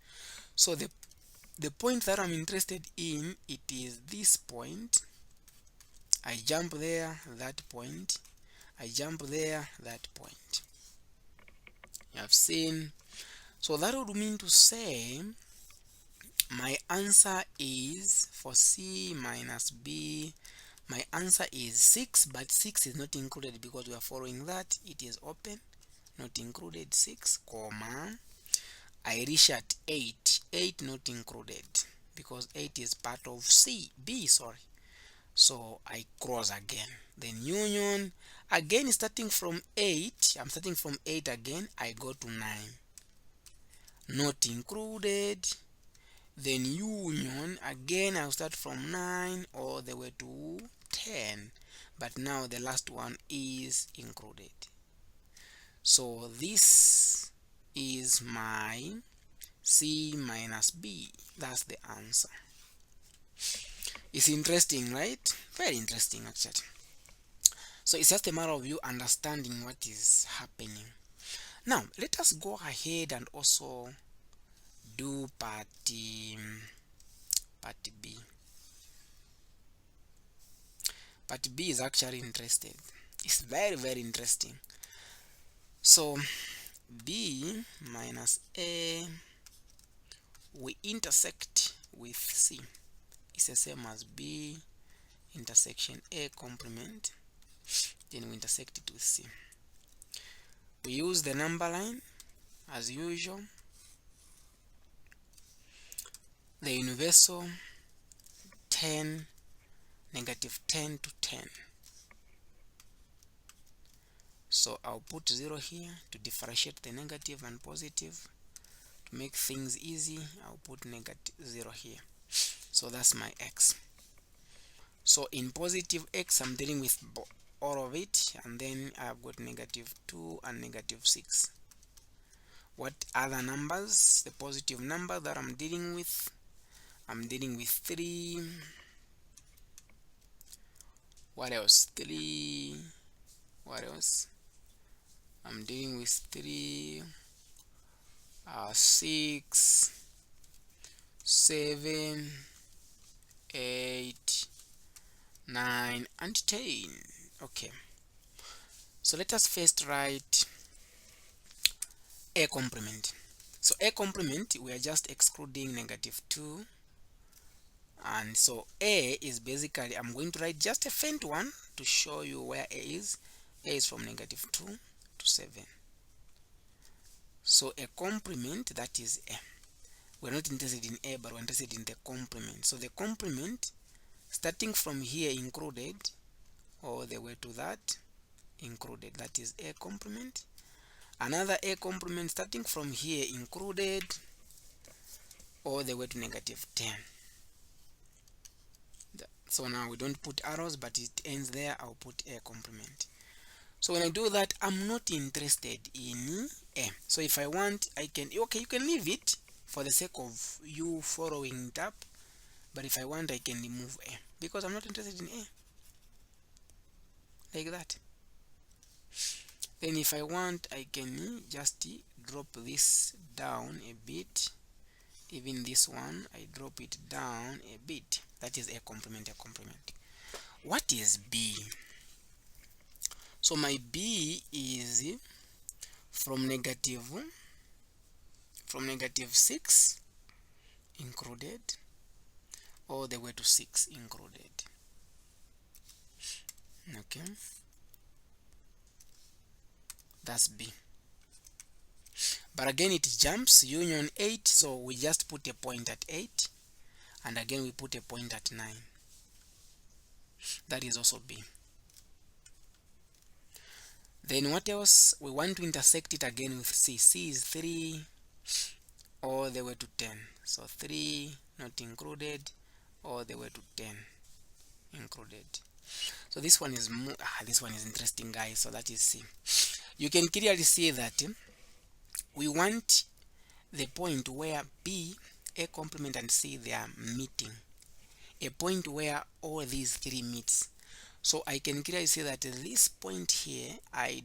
A: So the point that I'm interested in, it is this point. I jump there, that point. I jump there, that point. You have seen. So that would mean to say my answer is, for C minus B, my answer is 6, but 6 is not included because we are following that. It is open, not included, 6, comma. I reach at 8, 8 not included because 8 is part of B, sorry. So I cross again. Then union, again starting from 8, I'm starting from 8 again, I go to 9. Not included. Then union, again I'll start from 9 all the way to 10. But now the last one is included. So this is my C minus B. That's the answer. It's interesting, right? Very interesting actually. So it's just a matter of you understanding what is happening. Now let us go ahead and also do part B. Part B is actually interesting. It's very, very interesting. So B minus A, we intersect with C. It's the same as B intersection A complement. Then we intersect it with C. We use the number line as usual. The universal 10, -10 to 10. So I'll put 0 here to differentiate the negative and positive. To make things easy, I'll put -0 here. So that's my X. So in positive x, I'm dealing with all of it, and then I've got -2 and -6. What other numbers? The positive number that I'm dealing with, 3. What else? 3. What else? I'm dealing with 3, 6, 7, 8, 9, and 10. Okay, so let us first write a complement. So a complement, we are just excluding -2, and so a is basically, I'm going to write just a faint one to show you where a is. A is from -2 to 7. So a complement, that is a. We're not interested in a, but we're interested in the complement. So the complement, starting from here included all the way to that included, that is a complement. Another a complement starting from here included all the way to -10. So now we don't put arrows, but it ends there. I'll put a complement. So when I do that, I'm not interested in a. So if I want, I can, okay, you can leave it for the sake of you following it up, but if I want, I can remove a because I'm not interested in a, like that. Then if I want, I can just drop this down a bit. Even this one, I drop it down a bit. That is a complement, a complement. What is b? So my b is from -6 included all the way to 6 included. Okay, that's b. But again, it jumps union 8, so we just put a point at 8, and again we put a point at 9. That is also b. Then what else? We want to intersect it again with c. C is 3 all the way to 10. So 3 not included all the way to 10 included. So this one is this one is interesting, guys. So that is c. You can clearly see that we want the point where b, a complement, and c, they are meeting, a point where all these three meets. So I can clearly see that this point here, I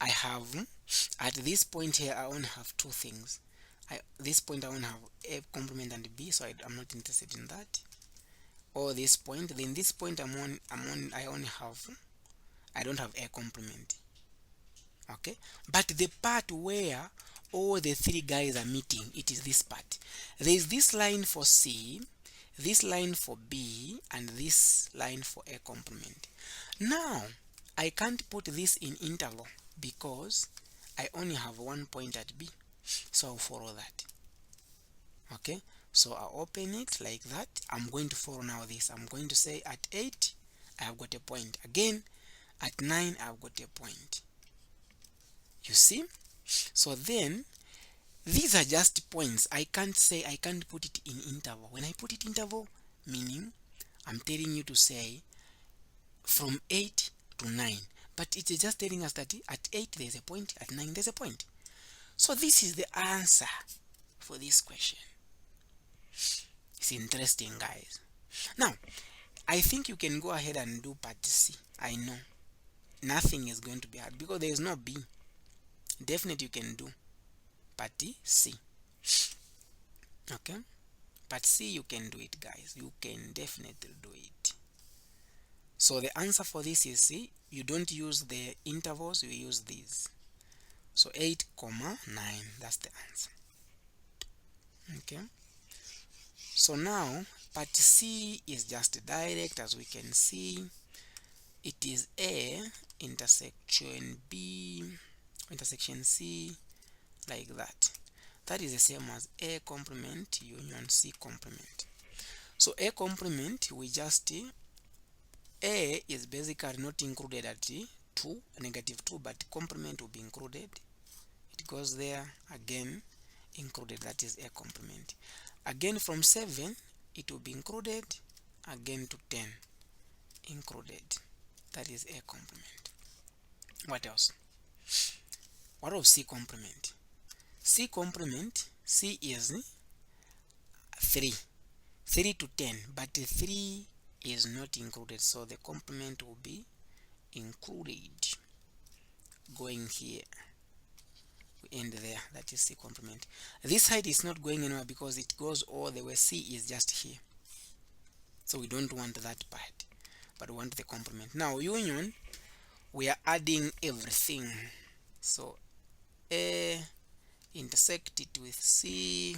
A: have at this point here, I only have two things. This point I only have a complement and b, so I'm not interested in that. Or this point, then this point I don't have a complement. Okay, but the part where all the three guys are meeting, it is this part. There is this line for c, this line for b, and this line for a complement. Now I can't put this in interval because I only have one point at b, so I'll follow that. Okay, so I'll open it like that. I'm going to follow now this. I'm going to say at 8 I have got a point. Again at 9 I've got a point. You see? So then these are just points. I can't put it in interval. When I put it interval, meaning I'm telling you to say from 8 to 9, but it's just telling us that at 8 there's a point, at 9 there's a point. So this is the answer for this question. It's interesting, guys. Now I think you can go ahead and do part C. I know nothing is going to be hard because there is no b. Definitely you can do part C. Okay, part C you can do it, guys. You can definitely do it. So the answer for this is C. You don't use the intervals, you use these. So 8, 9, that's the answer. Okay, so now part C is just direct, as we can see. It is A intersection B intersection C, like that. That is the same as A complement union C complement. So A complement, we just A is basically not included at 2, -2, but complement will be included. It goes there again, included. That is A complement. Again from 7, it will be included, again to 10 included. That is A complement. What else? What of C complement? C complement, C is 3 to 10, but 3 is not included, so the complement will be included. Going here, we end there. That is C complement. This side is not going anywhere because it goes all the way. C is just here, so we don't want that part, but we want the complement. Now union, we are adding everything, so A intersect it with C,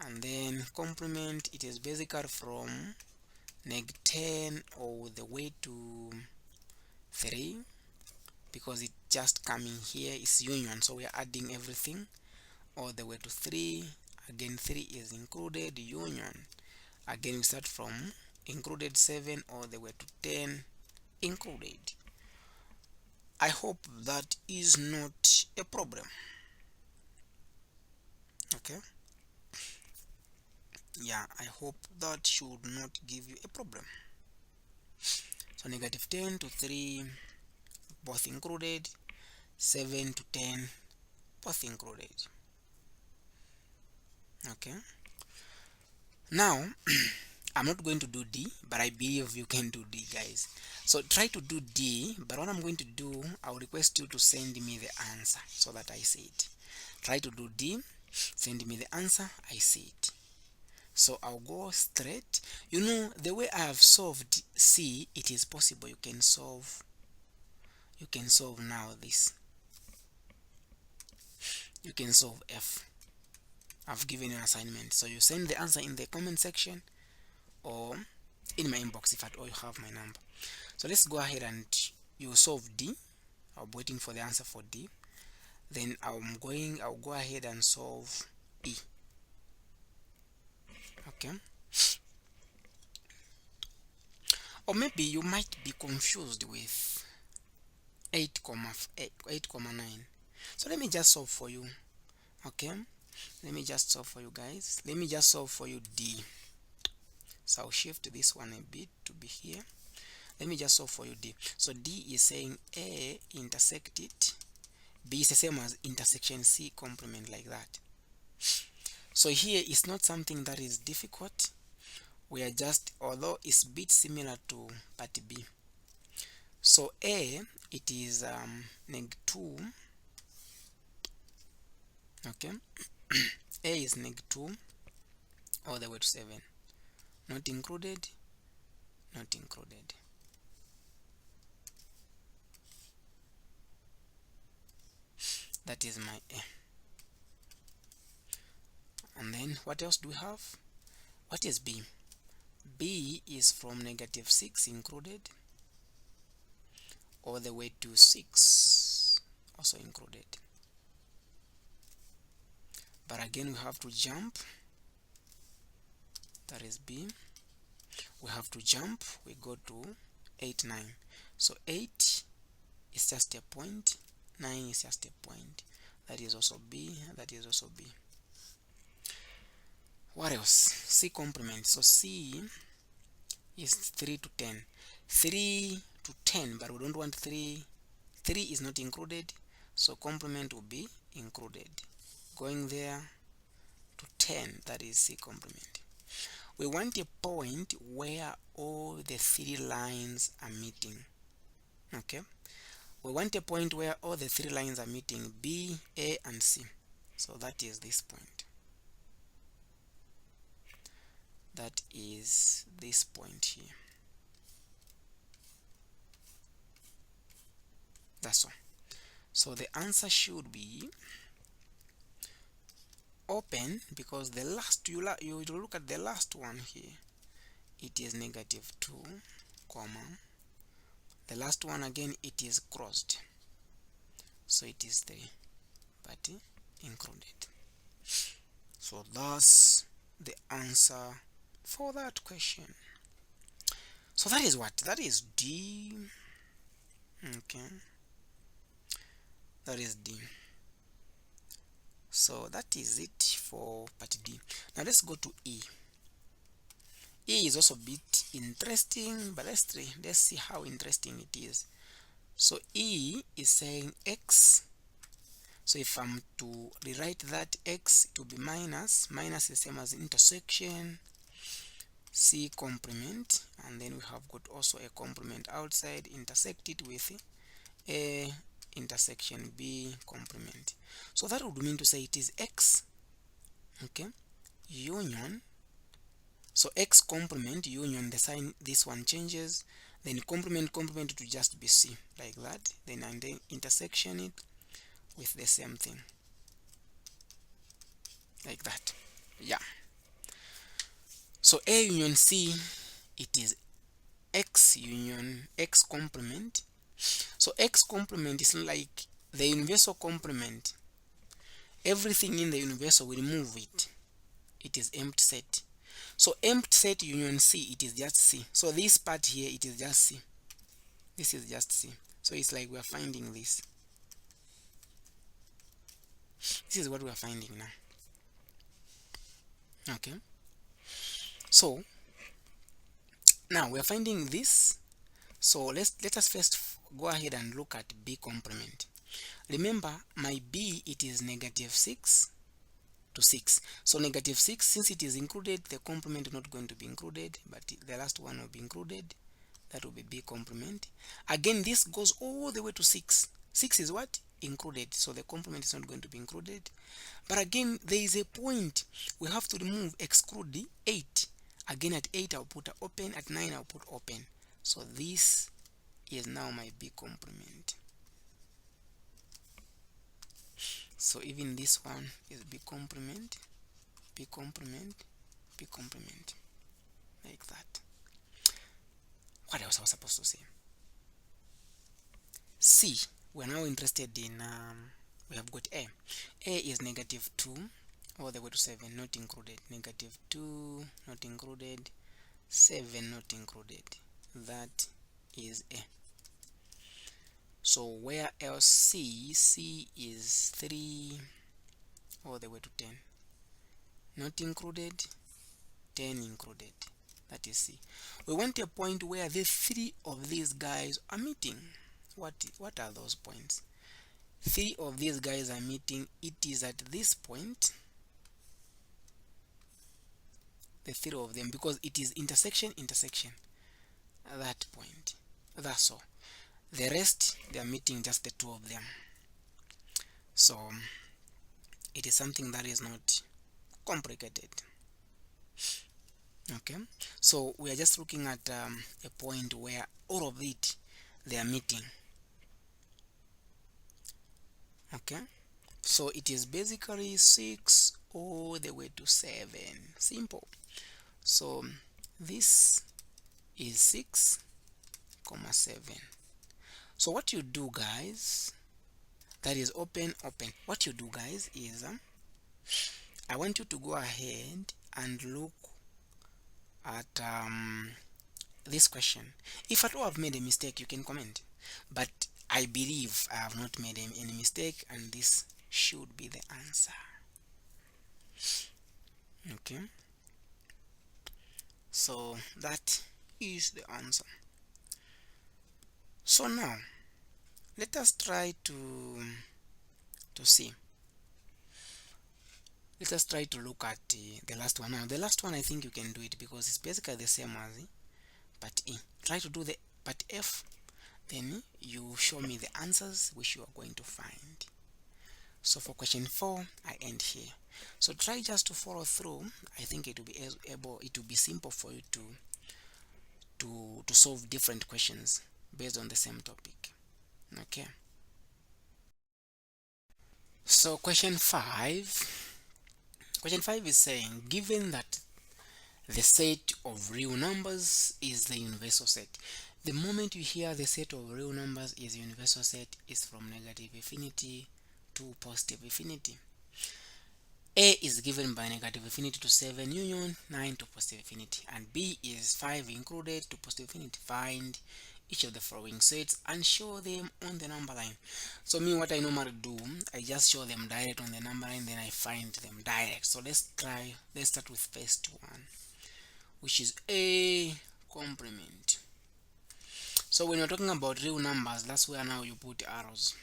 A: and then complement, it is basically from -10 all the way to 3, because it just coming here is union, so we are adding everything all the way to 3. Again 3 is included, union, again we start from included 7 all the way to 10 included. I hope that is not a problem. Okay, yeah, I hope that should not give you a problem. So -10 to 3 both included, 7 to 10 both included. Okay, now I'm not going to do D, but I believe you can do D, guys. So try to do D, but what I'm going to do, I'll request you to send me the answer so that I see it. Try to do D, send me the answer, I see it. So I'll go straight. You know, the way I have solved C, it is possible you can solve now this. You can solve F. I've given you an assignment, so you send the answer in the comment section or in my inbox if at all you have my number. So let's go ahead and you solve D. I'm waiting for the answer for D. Then I'll go ahead and solve E. Okay, or maybe you might be confused with 8,9. So let me just solve for you. Okay, let me just solve for you guys. Let me just solve for you D. So I'll shift this one a bit to be here. Let me just solve for you D. So D is saying A intersect it. B is the same as intersection C complement, like that. So here it's not something that is difficult. We are just, although it's a bit similar to part B. So A, it is -2. Okay, A is -2 all the way to 7. Not included, not included. That is my A. And then what else do we have? What is B? B is from -6 included all the way to 6 also included. But again we have to jump. That is B. We have to jump. We go to 8, 9. So 8 is just a point, 9 is just a point. That is also B. That is also B. What else? C complement. So C is 3 to 10. 3 to 10, but we don't want 3. 3 is not included, so complement will be included. Going there to 10, that is C complement. We want a point where all the 3 lines are meeting. Okay, we want a point where all the 3 lines are meeting, B, A, and C. So that is this point. That is this point here. That's all. So the answer should be open, because the last you look at the last one here, it is -2, comma. The last one again, it is closed, so it is 3, but included. So that's the answer for that question. So that is what? That is D. Okay, that is D. So that is it for part D. Now let's go to E. E is also a bit interesting, but let's see how interesting it is. So E is saying x. So if I'm to rewrite that x to be minus, minus is the same as intersection C complement, and then we have got also a complement outside, intersect it with a intersection B complement. So that would mean to say it is x, okay, union. So x complement union, the sign, this one changes, then complement to just be C, like that, then and then intersection it with the same thing, like that. Yeah. So A union C, it is x union x complement. So x complement is like the universal complement. Everything in the universal will remove it. It is empty set. So empty set union C, it is just C. So this part here, it is just C. This is just C. So it's like we are finding this. This is what we are finding now. Okay. So now we are finding this. So let us first go ahead and look at B complement. Remember, my B, it is -6 to 6. So -6, since it is included, the complement is not going to be included, but the last one will be included. That will be B complement. Again, this goes all the way to 6. 6 is what? Included. So the complement is not going to be included. But again, there is a point we have to remove, exclude 8. Again, at 8, I'll put open. At 9, I'll put open. So this is now my B complement. So even this one is B complement, B complement, B complement, like that. What else I was supposed to say? C, we're now interested in, we have got A. A is -2 all the way to 7, not included. -2, not included. 7, not included. That is A. So where else C? C is 3 all the way to 10. Not included, 10 included. That is C. We want a point where the 3 of these guys are meeting. What are those points? 3 of these guys are meeting. It is at this point, the 3 of them, because it is intersection, intersection. At that point. That's all. The rest, they are meeting just the 2 of them. So it is something that is not complicated. Okay, so we are just looking at a point where all of it, they are meeting. Okay, so it is basically 6 all the way to 7. Simple. So this is 6 comma 7. So what you do, guys, that is open, open. What you do, guys, is I want you to go ahead and look at this question. If at all I've made a mistake, you can comment, but I believe I have not made any mistake, and this should be the answer. Okay, so that is the answer. So now let us try to see. Let us try to look at the last one. Now the last one, I think you can do it because it's basically the same as part E. Try to do the part F, then you show me the answers which you are going to find. So for question 4, I end here. So try just to follow through. I think it will be it will be simple for you to solve different questions based on the same topic. Okay, so question 5 is saying, given that the set of real numbers is the universal set. The moment you hear the set of real numbers is universal set, is from negative infinity to positive infinity. A is given by negative infinity to 7 union 9 to positive infinity, and B is 5 included to positive infinity. Find each of the following sets and show them on the number line. So me, what I normally do, I just show them direct on the number line, then I find them direct. So let's start with first one. which is A complement. So when you're talking about real numbers, that's where now you put arrows.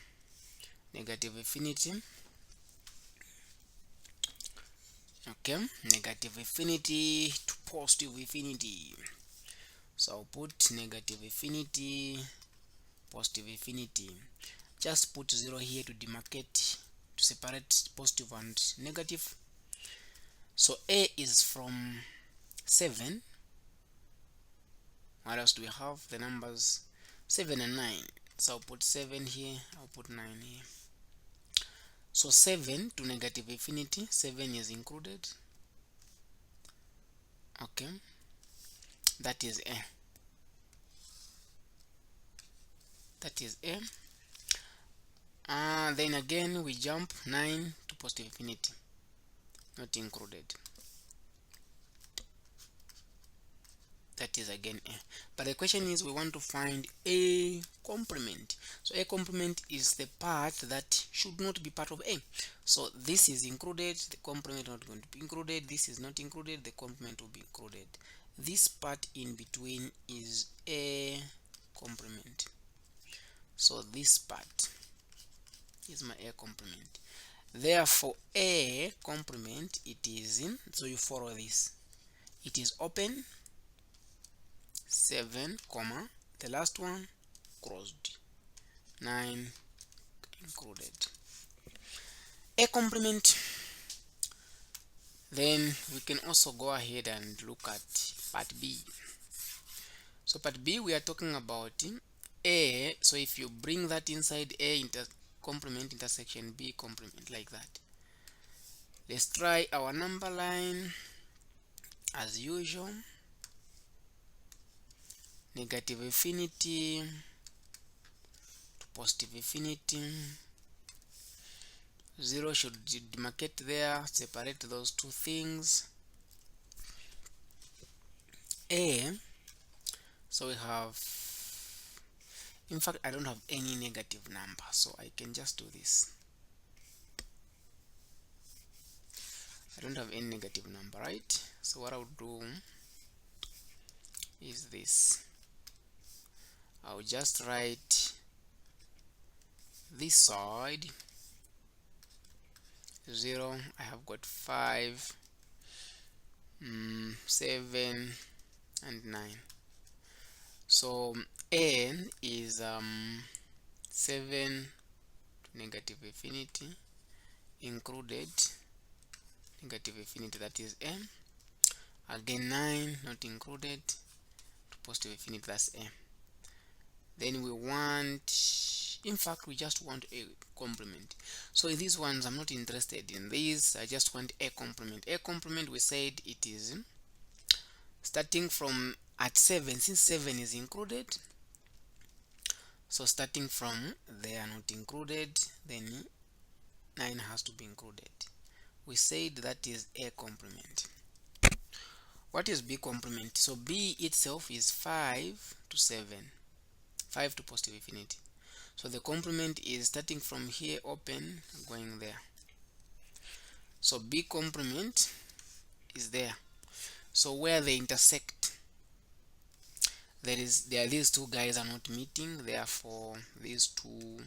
A: Negative infinity, okay, negative infinity to positive infinity. So I'll put negative infinity, positive infinity. Just put 0 here to demarcate, to separate positive and negative. So A is from 7. What else do we have? The numbers 7 and 9. So I'll put 7 here, I'll put 9 here. So 7 to negative infinity, 7 is included. Okay, that is A. That is A. Then again we jump 9 to positive infinity, not included. That is again A. But the question is we want to find A complement. So A complement is the part that should not be part of A. So this is included, the complement not going to be included. This is not included, the complement will be included. This part in between is A complement. So this part is my A complement. Therefore A complement, it is in, so you follow this. It is open 7 comma the last one closed, 9 included. A complement. Then we can also go ahead and look at part B. So part B, we are talking about A. So if you bring that inside A complement intersection B complement like that. Let's try our number line as usual. Negative infinity to positive infinity. 0 should demarcate there, separate those two things. A, so we have, in fact I don't have any negative number, so I can just do this. I don't have any negative number, right? So what I'll do is this. I'll just write this side 0. I have got 5, 7 and 9. So A is 7 to negative infinity included, negative infinity, that is A. Again 9 not included, to positive infinity, that's A. Then we want, in fact we just want A complement. So in these ones I'm not interested in these, I just want A complement. A complement, we said it is starting from at 7, since 7 is included, so starting from they are not included, then 9 has to be included. We said that is A complement. What is B complement? So B itself is 5 to 7, 5 to positive infinity. So the complement is starting from here open going there. So B complement is there. So where they intersect, there are these two guys are not meeting, therefore these two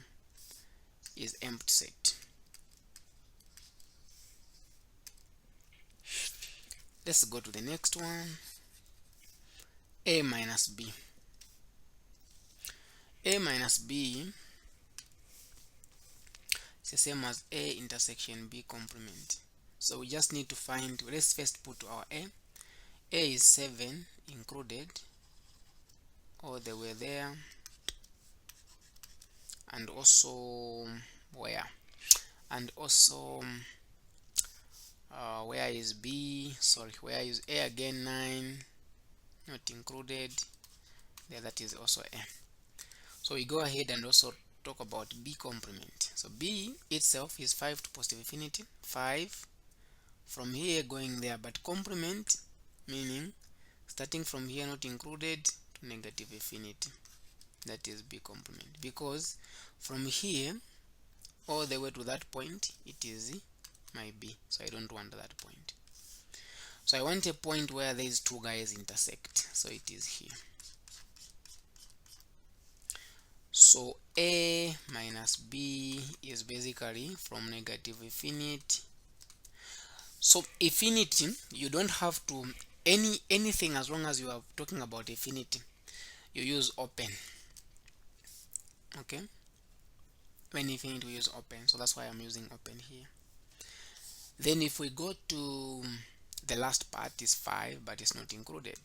A: is empty set. Let's go to the next one. A minus B. A minus B is the same as A intersection B complement. So we just need to find, let's first put our A. A is 7 included all the way there, and also where, and also where is B, sorry, where is A again? 9 not included there, that is also A. So we go ahead and also talk about B complement. So B itself is 5 to positive infinity, 5 from here going there, but complement meaning starting from here not included to negative infinity, that is B complement, because from here all the way to that point it is my B, so I don't want that point. So I want a point where these two guys intersect, so it is here. So a minus b is basically from negative infinity. So infinity, you don't have to anything as long as you are talking about infinity, you use open. Okay, when infinity we use open, so that's why I'm using open here. Then if we go to the last part is 5, but it's not included.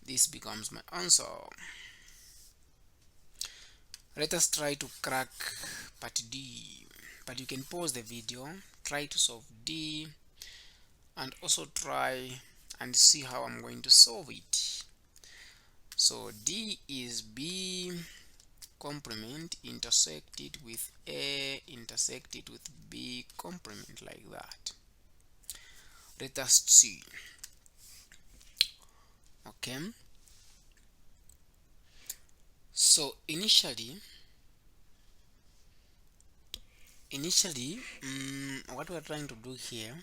A: This becomes my answer. Let us try to crack part D, but you can pause the video, try to solve D, and also try and see how I'm going to solve it. So D is B complement intersected with A intersected with B complement, like that. Let us see. Okay, so initially what we're trying to do here,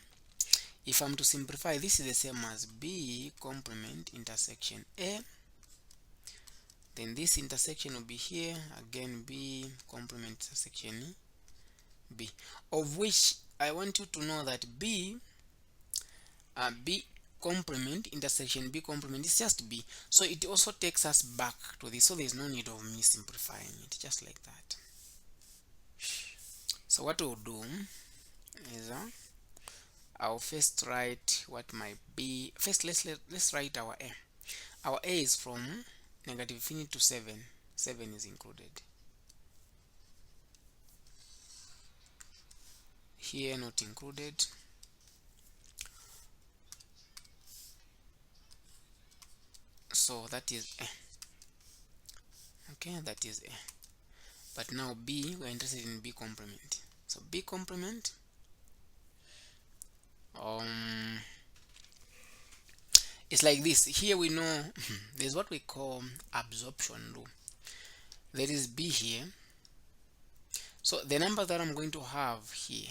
A: if I'm to simplify, this is the same as B complement intersection A, then this intersection will be here again, B complement intersection B, of which I want you to know that B complement intersection B complement is just B, so it also takes us back to this, so there's no need of me simplifying it, just like that. So what we'll do is I'll first write what my B first. Let's write our A. Our A is from negative infinity to 7. 7 is included here, not included. So that is A. Okay, that is A. But now B, we're interested in B complement. So B complement, it's like this. Here we know there's what we call absorption rule. There is B here. So the number that I'm going to have here,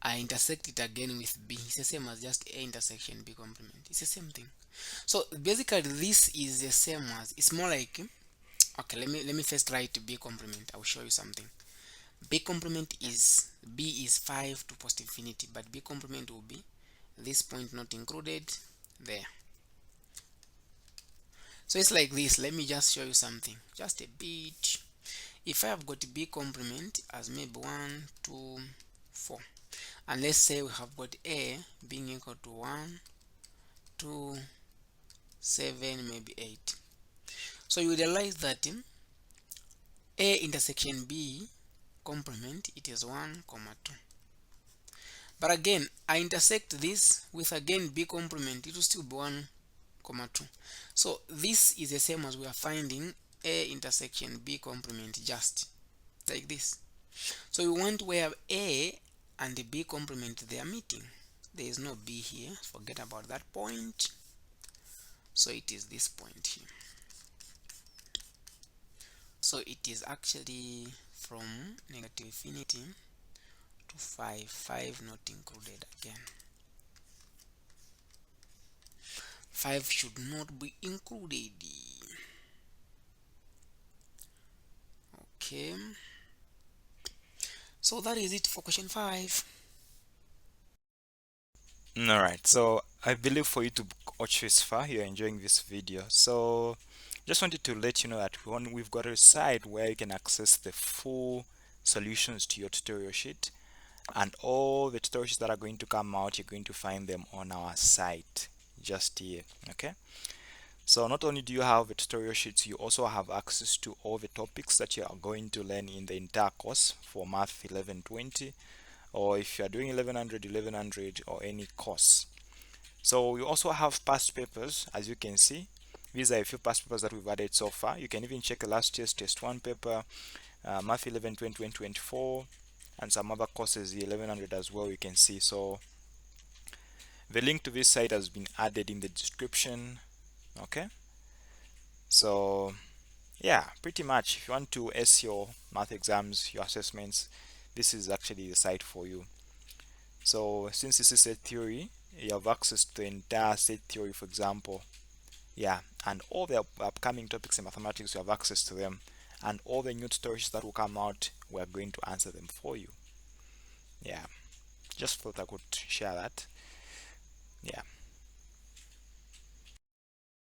A: I intersect it again with B. It's the same as just A intersection B complement. It's the same thing. So basically this is the same as, it's more like, okay, let me first write B complement. I'll show you something. B complement is, B is 5 to positive infinity, but B complement will be this point not included there. So it's like this. Let me just show you something, just a bit. If I have got B complement as maybe 1, 2, 4, and let's say we have got A being equal to 1, 2, 7, maybe 8. So you realize that A intersection B complement, it is 1, 2. But again, I intersect this with again B complement, it will still be 1, 2. So this is the same as we are finding A intersection B complement, just like this. So we want where A and the B complement, they are meeting. There is no B here, forget about that point. So it is this point here. So it is actually from negative infinity to 5, 5 not included again. 5 should not be included. Okay, so that is it for question 5.
B: Alright, so I believe for you to watch this far, you're enjoying this video. So just wanted to let you know that we've got a site where you can access the full solutions to your tutorial sheet, and all the tutorial sheets that are going to come out, you're going to find them on our site just here. Okay, so not only do you have the tutorial sheets, you also have access to all the topics that you are going to learn in the entire course for Math 1120, or if you are doing 1100 or any course. So we also have past papers, as you can see. These are a few past papers that we've added so far. You can even check last year's test 1 paper, Math 11 2024, and some other courses, the 1100 as well, you can see. So the link to this site has been added in the description. Okay, so yeah, pretty much if you want to ace your math exams, your assessments, this is actually the site for you. So since this is set theory, you have access to the entire set theory, for example. Yeah, and all the upcoming topics in mathematics, you have access to them. And all the new tutorials that will come out, we're going to answer them for you. Yeah, just thought I could share that. Yeah.